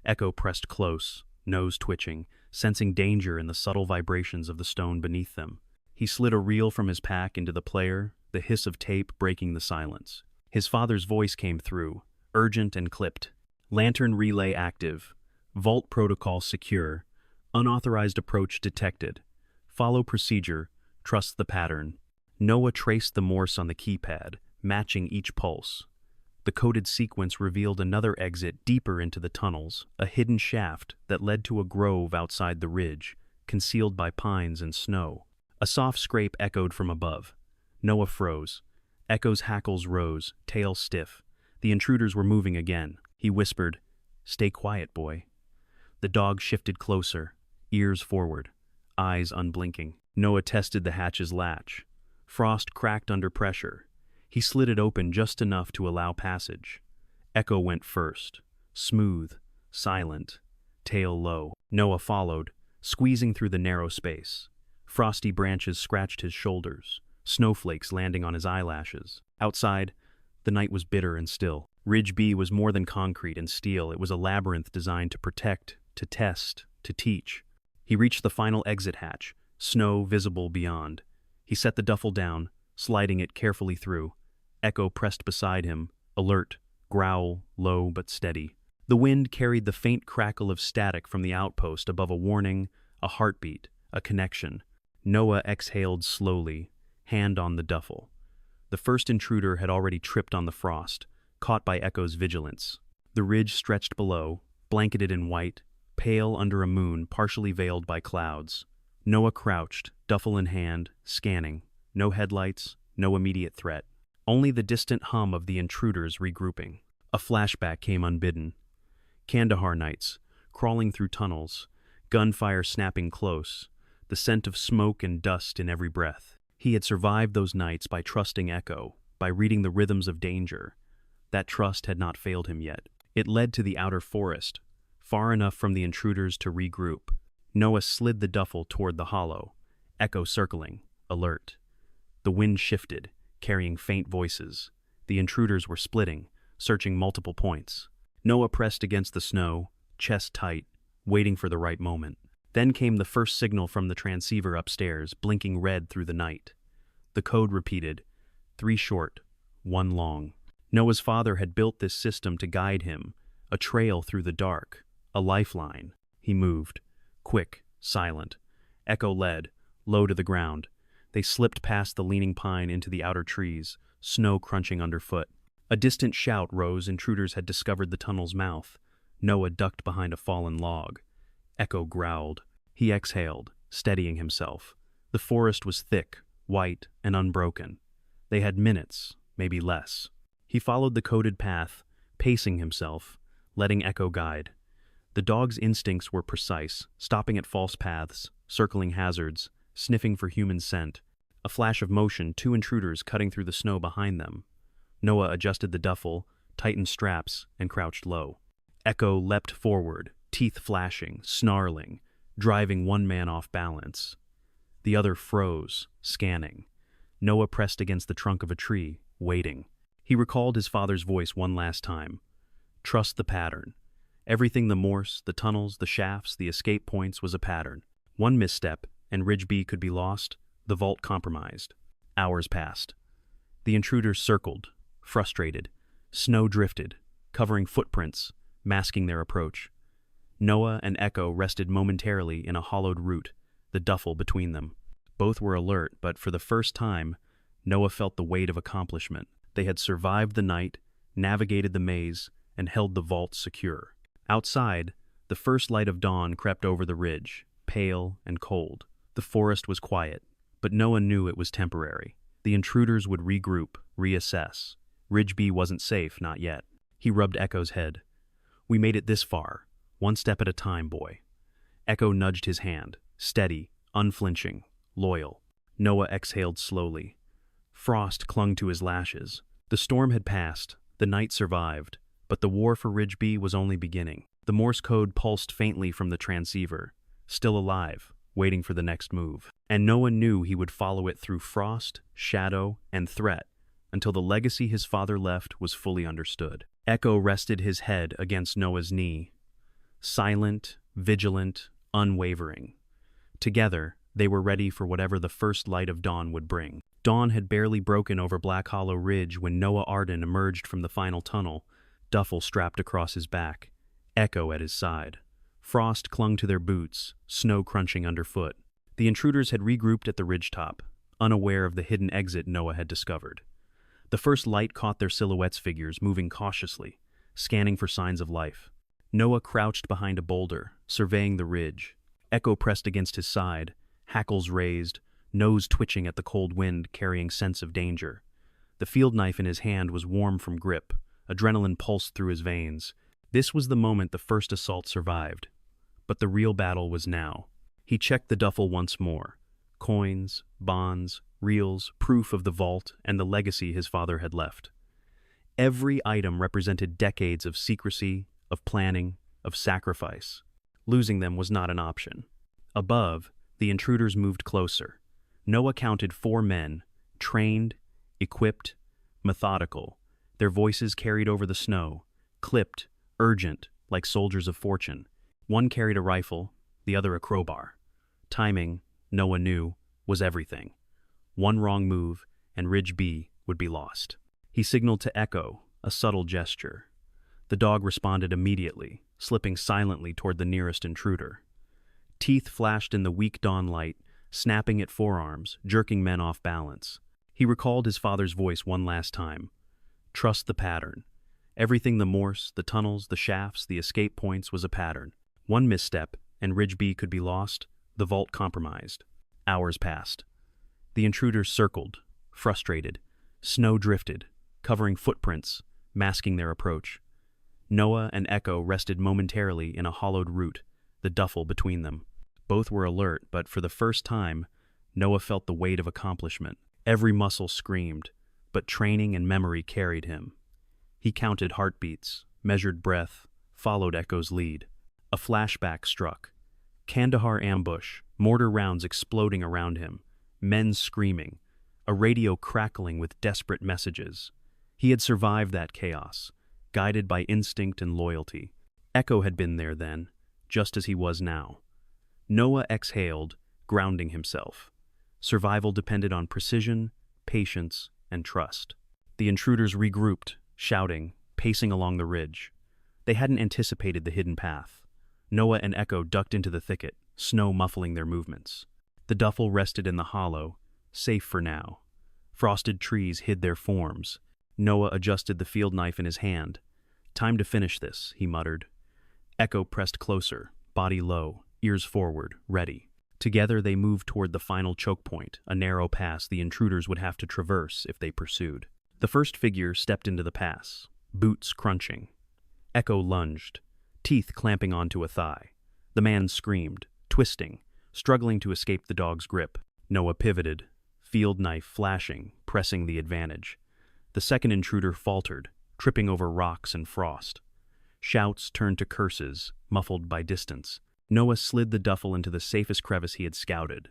Echo pressed close, nose twitching, sensing danger in the subtle vibrations of the stone beneath them. He slid a reel from his pack into the player, the hiss of tape breaking the silence. His father's voice came through, urgent and clipped. Lantern relay active. Vault protocol secure. Unauthorized approach detected. Follow procedure. Trust the pattern. Noah traced the Morse on the keypad, matching each pulse. The coded sequence revealed another exit deeper into the tunnels, a hidden shaft that led to a grove outside the ridge, concealed by pines and snow. A soft scrape echoed from above. Noah froze. Echo's hackles rose, tail stiff. The intruders were moving again. He whispered, "Stay quiet, boy." The dog shifted closer, ears forward, eyes unblinking. Noah tested the hatch's latch. Frost cracked under pressure. He slid it open just enough to allow passage. Echo went first, smooth, silent, tail low. Noah followed, squeezing through the narrow space. Frosty branches scratched his shoulders, snowflakes landing on his eyelashes. Outside, the night was bitter and still. Ridge B was more than concrete and steel. It was a labyrinth designed to protect, to test, to teach. He reached the final exit hatch, snow visible beyond. He set the duffel down, sliding it carefully through. Echo pressed beside him, alert, growl, low but steady. The wind carried the faint crackle of static from the outpost above a warning, a heartbeat, a connection. Noah exhaled slowly, hand on the duffel. The first intruder had already tripped on the frost, caught by Echo's vigilance. The ridge stretched below, blanketed in white, pale under a moon partially veiled by clouds. Noah crouched, duffel in hand, scanning. No headlights, no immediate threat. Only the distant hum of the intruders regrouping. A flashback came unbidden. Kandahar nights, crawling through tunnels, gunfire snapping close, the scent of smoke and dust in every breath. He had survived those nights by trusting Echo, by reading the rhythms of danger. That trust had not failed him yet. It led to the outer forest, far enough from the intruders to regroup. Noah slid the duffel toward the hollow, Echo circling, alert. The wind shifted, carrying faint voices. The intruders were splitting, searching multiple points. Noah pressed against the snow, chest tight, waiting for the right moment. Then came the first signal from the transceiver upstairs, blinking red through the night. The code repeated, 3 short, 1 long. Noah's father had built this system to guide him, a trail through the dark, a lifeline. He moved, quick, silent. Echo led, low to the ground. They slipped past the leaning pine into the outer trees, snow crunching underfoot. A distant shout rose. Intruders had discovered the tunnel's mouth. Noah ducked behind a fallen log. Echo growled. He exhaled, steadying himself. The forest was thick, white and unbroken. They had minutes, maybe less. He followed the coded path, pacing himself, letting Echo guide. The dog's instincts were precise, stopping at false paths, circling hazards, sniffing for human scent. A flash of motion, two intruders cutting through the snow behind them. Noah adjusted the duffel, tightened straps, and crouched low. Echo leapt forward, teeth flashing, snarling, driving one man off balance. The other froze, scanning. Noah pressed against the trunk of a tree, waiting. He recalled his father's voice one last time. Trust the pattern. Everything the Morse, the tunnels, the shafts, the escape points was a pattern. One misstep, and Ridge B could be lost, the vault compromised. Hours passed. The intruders circled, frustrated. Snow drifted, covering footprints, masking their approach. Noah and Echo rested momentarily in a hollowed root, the duffel between them. Both were alert, but for the first time, Noah felt the weight of accomplishment. They had survived the night, navigated the maze, and held the vault secure. Outside, the first light of dawn crept over the ridge, pale and cold. The forest was quiet, but Noah knew it was temporary. The intruders would regroup, reassess. Ridge B wasn't safe, not yet. He rubbed Echo's head. We made it this far, one step at a time, boy. Echo nudged his hand, steady, unflinching, loyal. Noah exhaled slowly. Frost clung to his lashes. The storm had passed, the night survived, but the war for Ridge B was only beginning. The Morse code pulsed faintly from the transceiver, still alive, waiting for the next move. And Noah knew he would follow it through frost, shadow, and threat, until the legacy his father left was fully understood. Echo rested his head against Noah's knee, silent, vigilant, unwavering. Together, they were ready for whatever the first light of dawn would bring. Dawn had barely broken over Black Hollow Ridge when Noah Arden emerged from the final tunnel, duffel strapped across his back, Echo at his side. Frost clung to their boots, snow crunching underfoot. The intruders had regrouped at the ridgetop, unaware of the hidden exit Noah had discovered. The first light caught their silhouettes figures moving cautiously, scanning for signs of life. Noah crouched behind a boulder, surveying the ridge. Echo pressed against his side, hackles raised, nose twitching at the cold wind carrying sense of danger. The field knife in his hand was warm from grip, adrenaline pulsed through his veins. This was the moment the first assault survived. But the real battle was now. He checked the duffel once more. Coins, bonds, reels, proof of the vault and the legacy his father had left. Every item represented decades of secrecy, of planning, of sacrifice. Losing them was not an option. Above, the intruders moved closer. Noah counted 4 men, trained, equipped, methodical. Their voices carried over the snow, clipped, urgent, like soldiers of fortune. One carried a rifle, the other a crowbar. Timing, Noah knew, was everything. One wrong move, and Ridge B would be lost. He signaled to Echo, a subtle gesture. The dog responded immediately, slipping silently toward the nearest intruder. Teeth flashed in the weak dawn light, snapping at forearms, jerking men off balance. He recalled his father's voice one last time. Trust the pattern. Everything the Morse, the tunnels, the shafts, the escape points was a pattern. One misstep, and Ridge B could be lost, the vault compromised. Hours passed. The intruders circled, frustrated. Snow drifted, covering footprints, masking their approach. Noah and Echo rested momentarily in a hollowed root, the duffel between them. Both were alert, but for the first time, Noah felt the weight of accomplishment. Every muscle screamed, but training and memory carried him. He counted heartbeats, measured breath, followed Echo's lead. A flashback struck. Kandahar ambush, mortar rounds exploding around him, men screaming, a radio crackling with desperate messages. He had survived that chaos, guided by instinct and loyalty. Echo had been there then, just as he was now. Noah exhaled, grounding himself. Survival depended on precision, patience, and trust. The intruders regrouped, shouting, pacing along the ridge. They hadn't anticipated the hidden path. Noah and Echo ducked into the thicket, snow muffling their movements. The duffel rested in the hollow, safe for now. Frosted trees hid their forms. Noah adjusted the field knife in his hand. Time to finish this, he muttered. Echo pressed closer, body low, ears forward, ready. Together they moved toward the final choke point, a narrow pass the intruders would have to traverse if they pursued. The first figure stepped into the pass, boots crunching. Echo lunged, teeth clamping onto a thigh. The man screamed, twisting, struggling to escape the dog's grip. Noah pivoted, field knife flashing, pressing the advantage. The second intruder faltered, tripping over rocks and frost. Shouts turned to curses, muffled by distance. Noah slid the duffel into the safest crevice he had scouted.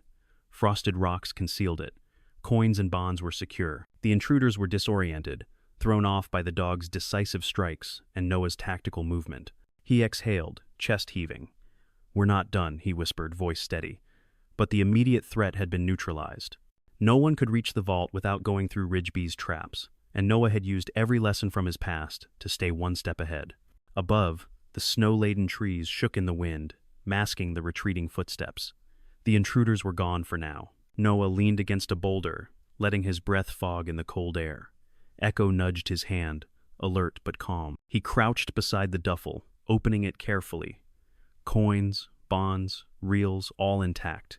Frosted rocks concealed it. Coins and bonds were secure. The intruders were disoriented, thrown off by the dog's decisive strikes and Noah's tactical movement. He exhaled, chest heaving. "We're not done," he whispered, voice steady. But the immediate threat had been neutralized. No one could reach the vault without going through Ridgeby's traps, and Noah had used every lesson from his past to stay one step ahead. Above, the snow-laden trees shook in the wind, masking the retreating footsteps. The intruders were gone for now. Noah leaned against a boulder, letting his breath fog in the cold air. Echo nudged his hand, alert but calm. He crouched beside the duffel, opening it carefully. Coins, bonds, reels, all intact.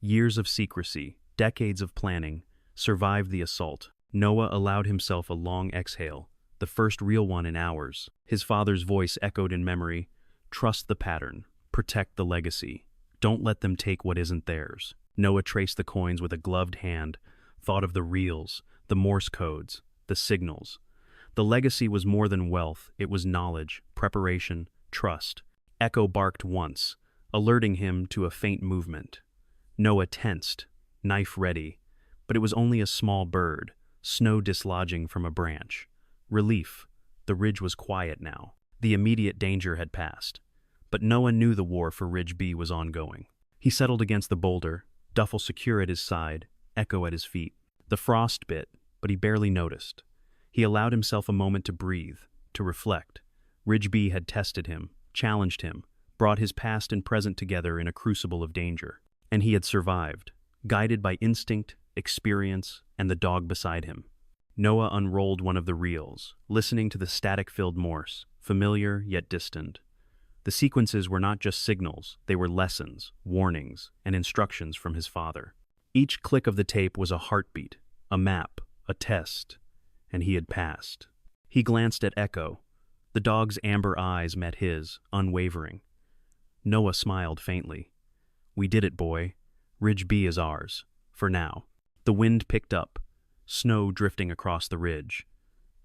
Years of secrecy, decades of planning, survived the assault. Noah allowed himself a long exhale, the first real one in hours. His father's voice echoed in memory. "Trust the pattern. Protect the legacy. Don't let them take what isn't theirs." Noah traced the coins with a gloved hand, thought of the reels, the Morse codes, the signals. The legacy was more than wealth, it was knowledge, preparation, trust. Echo barked once, alerting him to a faint movement. Noah tensed, knife ready, but it was only a small bird, snow dislodging from a branch. Relief. The ridge was quiet now. The immediate danger had passed. But Noah knew the war for Ridge B was ongoing. He settled against the boulder, duffel secure at his side, Echo at his feet. The frost bit, but he barely noticed. He allowed himself a moment to breathe, to reflect. Ridge B had tested him, challenged him, brought his past and present together in a crucible of danger. And he had survived, guided by instinct, experience, and the dog beside him. Noah unrolled one of the reels, listening to the static-filled Morse, familiar yet distant. The sequences were not just signals, they were lessons, warnings, and instructions from his father. Each click of the tape was a heartbeat, a map, a test, and he had passed. He glanced at Echo. The dog's amber eyes met his, unwavering. Noah smiled faintly. "We did it, boy. Ridge B is ours, for now." The wind picked up, snow drifting across the ridge.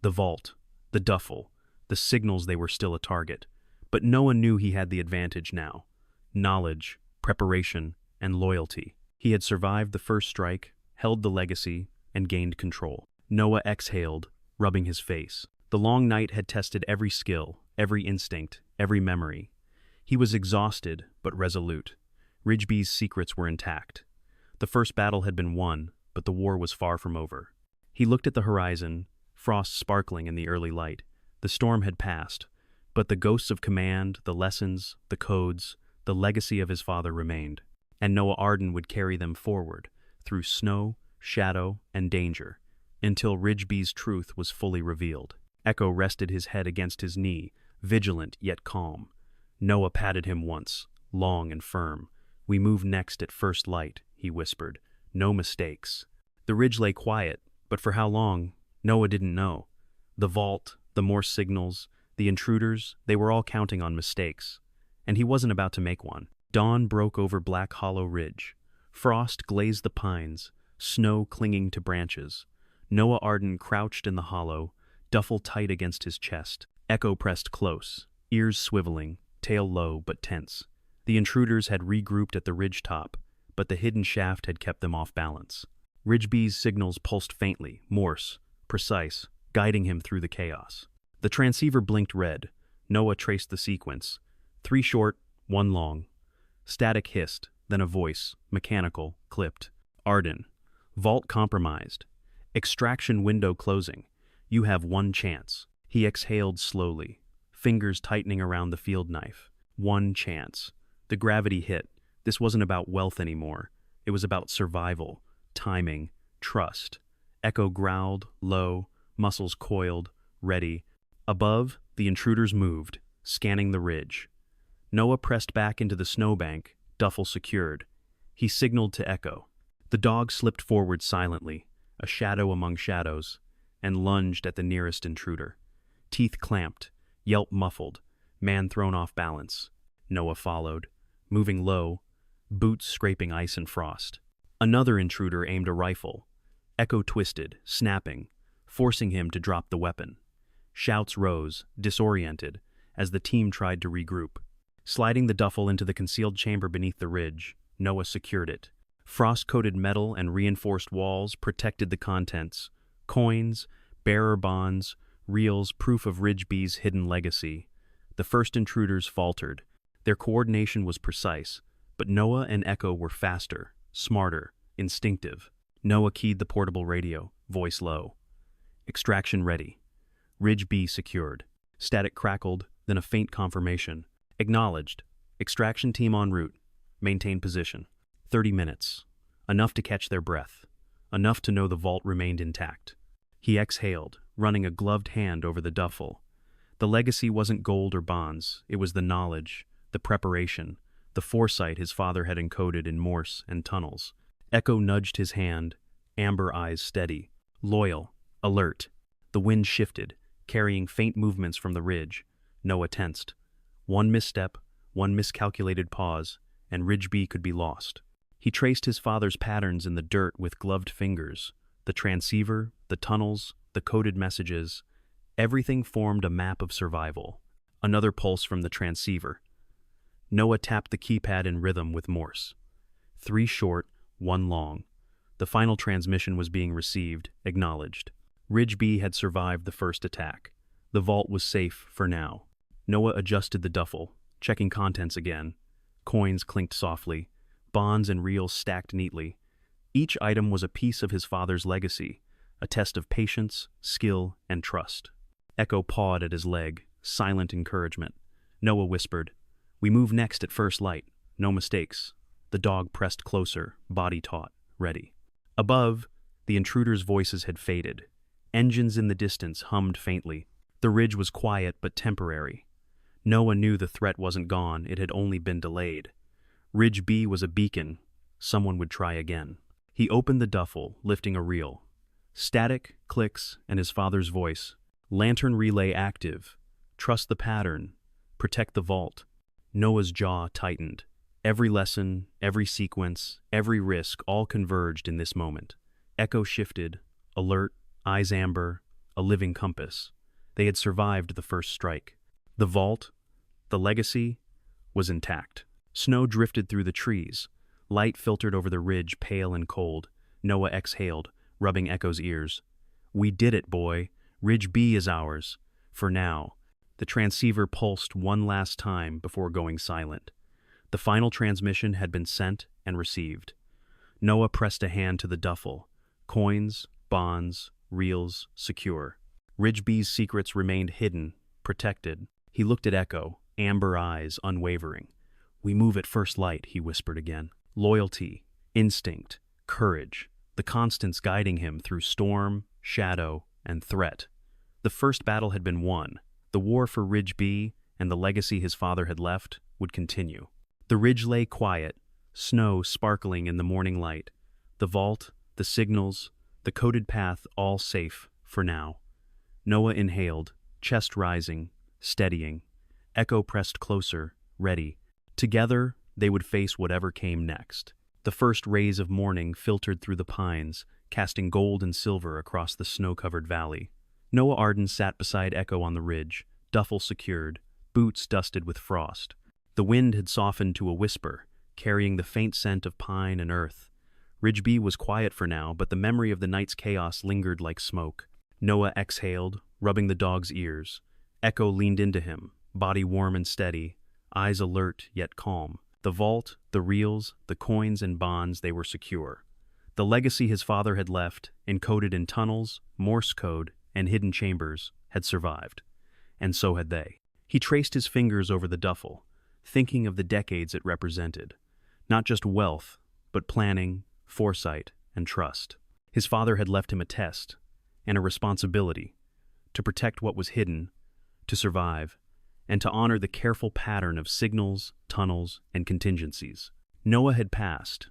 The vault, the duffel, the signals they were still a target. But Noah knew he had the advantage now. Knowledge, preparation, and loyalty. He had survived the first strike, held the legacy, and gained control. Noah exhaled, rubbing his face. The long night had tested every skill, every instinct, every memory. He was exhausted, but resolute. Ridgeby's secrets were intact. The first battle had been won, but the war was far from over. He looked at the horizon, frost sparkling in the early light. The storm had passed, but the ghosts of command, the lessons, the codes, the legacy of his father remained. And Noah Arden would carry them forward, through snow, shadow, and danger, until Ridgeby's truth was fully revealed. Echo rested his head against his knee, vigilant yet calm. Noah patted him once, long and firm. "We move next at first light," he whispered. "No mistakes." The ridge lay quiet, but for how long, Noah didn't know. The vault, the Morse signals, the intruders, they were all counting on mistakes. And he wasn't about to make one. Dawn broke over Black Hollow Ridge. Frost glazed the pines, snow clinging to branches. Noah Arden crouched in the hollow, duffel tight against his chest. Echo pressed close, ears swiveling, tail low but tense. The intruders had regrouped at the ridge top, but the hidden shaft had kept them off balance. Ridgeby's signals pulsed faintly, Morse, precise, guiding him through the chaos. The transceiver blinked red. Noah traced the sequence. 3 short, 1 long. Static hissed, then a voice, mechanical, clipped. "Arden. Vault compromised. Extraction window closing. You have 1 chance." He exhaled slowly, fingers tightening around the field knife. 1 chance. The gravity hit. This wasn't about wealth anymore. It was about survival, timing, trust. Echo growled, low, muscles coiled, ready. Above, the intruders moved, scanning the ridge. Noah pressed back into the snowbank, duffel secured. He signaled to Echo. The dog slipped forward silently, a shadow among shadows, and lunged at the nearest intruder. Teeth clamped, yelp muffled, man thrown off balance. Noah followed, moving low, boots scraping ice and frost. Another intruder aimed a rifle. Echo twisted, snapping, forcing him to drop the weapon. Shouts rose, disoriented, as the team tried to regroup. Sliding the duffel into the concealed chamber beneath the ridge, Noah secured it. Frost-coated metal and reinforced walls protected the contents. Coins, bearer bonds, reels, proof of Ridge B's hidden legacy. The first intruders faltered. Their coordination was precise, but Noah and Echo were faster, smarter, instinctive. Noah keyed the portable radio, voice low. Extraction ready. Ridge B secured. Static crackled, then a faint confirmation. Acknowledged. Extraction team en route. Maintain position. 30 minutes. Enough to catch their breath. Enough to know the vault remained intact. He exhaled, running a gloved hand over the duffel. The legacy wasn't gold or bonds. It was the knowledge, the preparation, the foresight his father had encoded in Morse and tunnels. Echo nudged his hand, amber eyes steady, loyal, alert. The wind shifted, carrying faint movements from the ridge. Noah tensed. One misstep, one miscalculated pause, and Ridge B could be lost. He traced his father's patterns in the dirt with gloved fingers. The transceiver, the tunnels, the coded messages. Everything formed a map of survival. Another pulse from the transceiver. Noah tapped the keypad in rhythm with Morse. 3 short, 1 long. The final transmission was being received, acknowledged. Ridge B had survived the first attack. The vault was safe for now. Noah adjusted the duffel, checking contents again. Coins clinked softly, bonds and reels stacked neatly. Each item was a piece of his father's legacy, a test of patience, skill, and trust. Echo pawed at his leg, silent encouragement. Noah whispered, "We move next at first light. No mistakes." The dog pressed closer, body taut, ready. Above, the intruders' voices had faded. Engines in the distance hummed faintly. The ridge was quiet but temporary. Noah knew the threat wasn't gone, it had only been delayed. Ridge B was a beacon. Someone would try again. He opened the duffel, lifting a reel. Static, clicks, and his father's voice. Lantern relay active. Trust the pattern. Protect the vault. Noah's jaw tightened. Every lesson, every sequence, every risk all converged in this moment. Echo shifted, alert, eyes amber, a living compass. They had survived the first strike. The vault, the legacy, was intact. Snow drifted through the trees. Light filtered over the ridge, pale and cold. Noah exhaled, rubbing Echo's ears. "We did it, boy. Ridge B is ours. For now." The transceiver pulsed one last time before going silent. The final transmission had been sent and received. Noah pressed a hand to the duffel. Coins, bonds, reels, secure. Ridge B's secrets remained hidden, protected. He looked at Echo, amber eyes unwavering. "We move at first light," he whispered again. Loyalty, instinct, courage, the constants guiding him through storm, shadow, and threat. The first battle had been won. The war for Ridge B and the legacy his father had left would continue. The ridge lay quiet, snow sparkling in the morning light. The vault, the signals, the coded path all safe for now. Noah inhaled, chest rising, steadying. Echo pressed closer, ready. Together, they would face whatever came next. The first rays of morning filtered through the pines, casting gold and silver across the snow-covered valley. Noah Arden sat beside Echo on the ridge, duffel secured, boots dusted with frost. The wind had softened to a whisper, carrying the faint scent of pine and earth. Ridge B was quiet for now, but the memory of the night's chaos lingered like smoke. Noah exhaled, rubbing the dog's ears. Echo leaned into him, body warm and steady, eyes alert yet calm. The vault, the reels, the coins and bonds, they were secure. The legacy his father had left, encoded in tunnels, Morse code, and hidden chambers, had survived. And so had they. He traced his fingers over the duffel, thinking of the decades it represented. Not just wealth, but planning, foresight, and trust. His father had left him a test, and a responsibility, to protect what was hidden, to survive, and to honor the careful pattern of signals, tunnels, and contingencies. Noah had passed,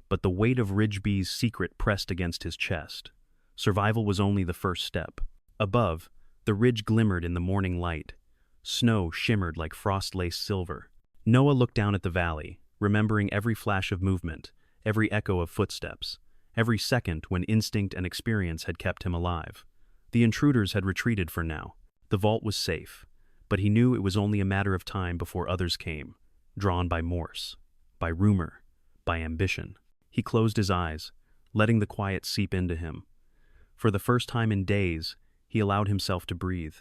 but the weight of Ridgeby's secret pressed against his chest. Survival was only the first step. Above, the ridge glimmered in the morning light. Snow shimmered like frost-laced silver. Noah looked down at the valley, remembering every flash of movement, every echo of footsteps, every second when instinct and experience had kept him alive. The intruders had retreated for now. The vault was safe, but he knew it was only a matter of time before others came, drawn by Morse, by rumor, by ambition. He closed his eyes, letting the quiet seep into him. For the first time in days, he allowed himself to breathe.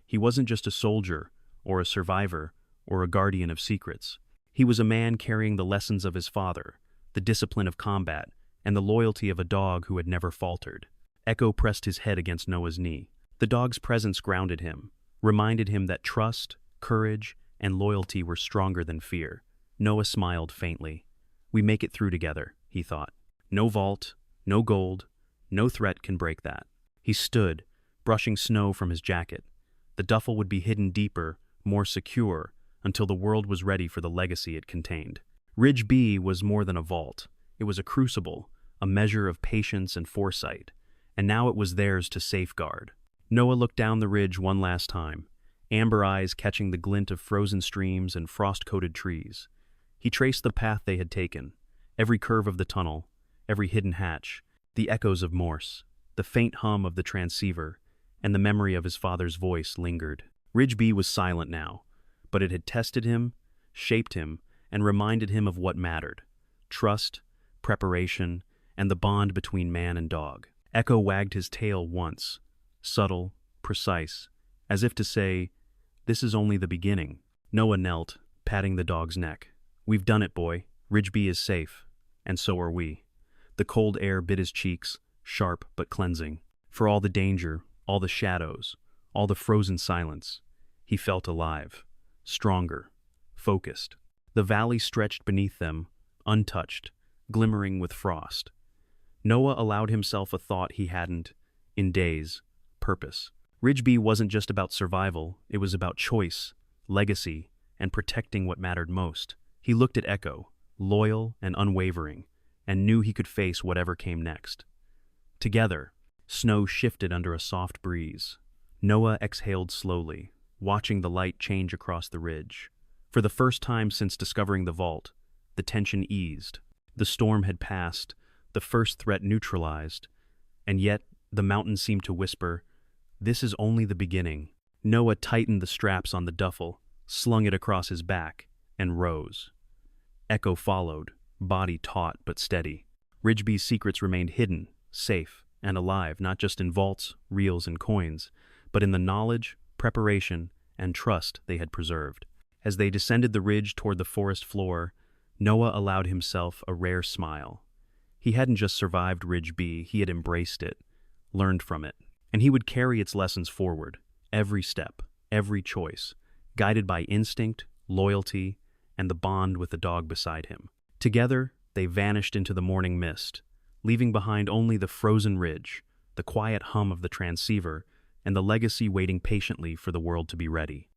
He wasn't just a soldier, or a survivor, or a guardian of secrets. He was a man carrying the lessons of his father, the discipline of combat, and the loyalty of a dog who had never faltered. Echo pressed his head against Noah's knee. The dog's presence grounded him, reminded him that trust, courage, and loyalty were stronger than fear. Noah smiled faintly. "We make it through together," he thought. "No vault, no gold, no threat can break that." He stood, brushing snow from his jacket. The duffel would be hidden deeper, more secure, until the world was ready for the legacy it contained. Ridge B was more than a vault. It was a crucible, a measure of patience and foresight, and now it was theirs to safeguard. Noah looked down the ridge one last time, amber eyes catching the glint of frozen streams and frost-coated trees. He traced the path they had taken, every curve of the tunnel, every hidden hatch, the echoes of Morse, the faint hum of the transceiver, and the memory of his father's voice lingered. Ridge B was silent now, but it had tested him, shaped him, and reminded him of what mattered: trust, preparation, and the bond between man and dog. Echo wagged his tail once, subtle, precise, as if to say, "This is only the beginning." Noah knelt, patting the dog's neck. "We've done it, boy. Ridgeby is safe. And so are we." The cold air bit his cheeks, sharp but cleansing. For all the danger, all the shadows, all the frozen silence, he felt alive, stronger, focused. The valley stretched beneath them, untouched, glimmering with frost. Noah allowed himself a thought he hadn't, in days: purpose. Ridgeby wasn't just about survival, it was about choice, legacy, and protecting what mattered most. He looked at Echo, loyal and unwavering, and knew he could face whatever came next. Together, snow shifted under a soft breeze. Noah exhaled slowly, watching the light change across the ridge. For the first time since discovering the vault, the tension eased. The storm had passed, the first threat neutralized, and yet the mountain seemed to whisper, "This is only the beginning." Noah tightened the straps on the duffel, slung it across his back, and rose. Echo followed, body taut but steady. Ridgeby's secrets remained hidden, safe, and alive, not just in vaults, reels, and coins, but in the knowledge, preparation, and trust they had preserved. As they descended the ridge toward the forest floor, Noah allowed himself a rare smile. He hadn't just survived Ridge B, he had embraced it, learned from it, and he would carry its lessons forward, every step, every choice, guided by instinct, loyalty, and the bond with the dog beside him. Together, they vanished into the morning mist, leaving behind only the frozen ridge, the quiet hum of the transceiver, and the legacy waiting patiently for the world to be ready.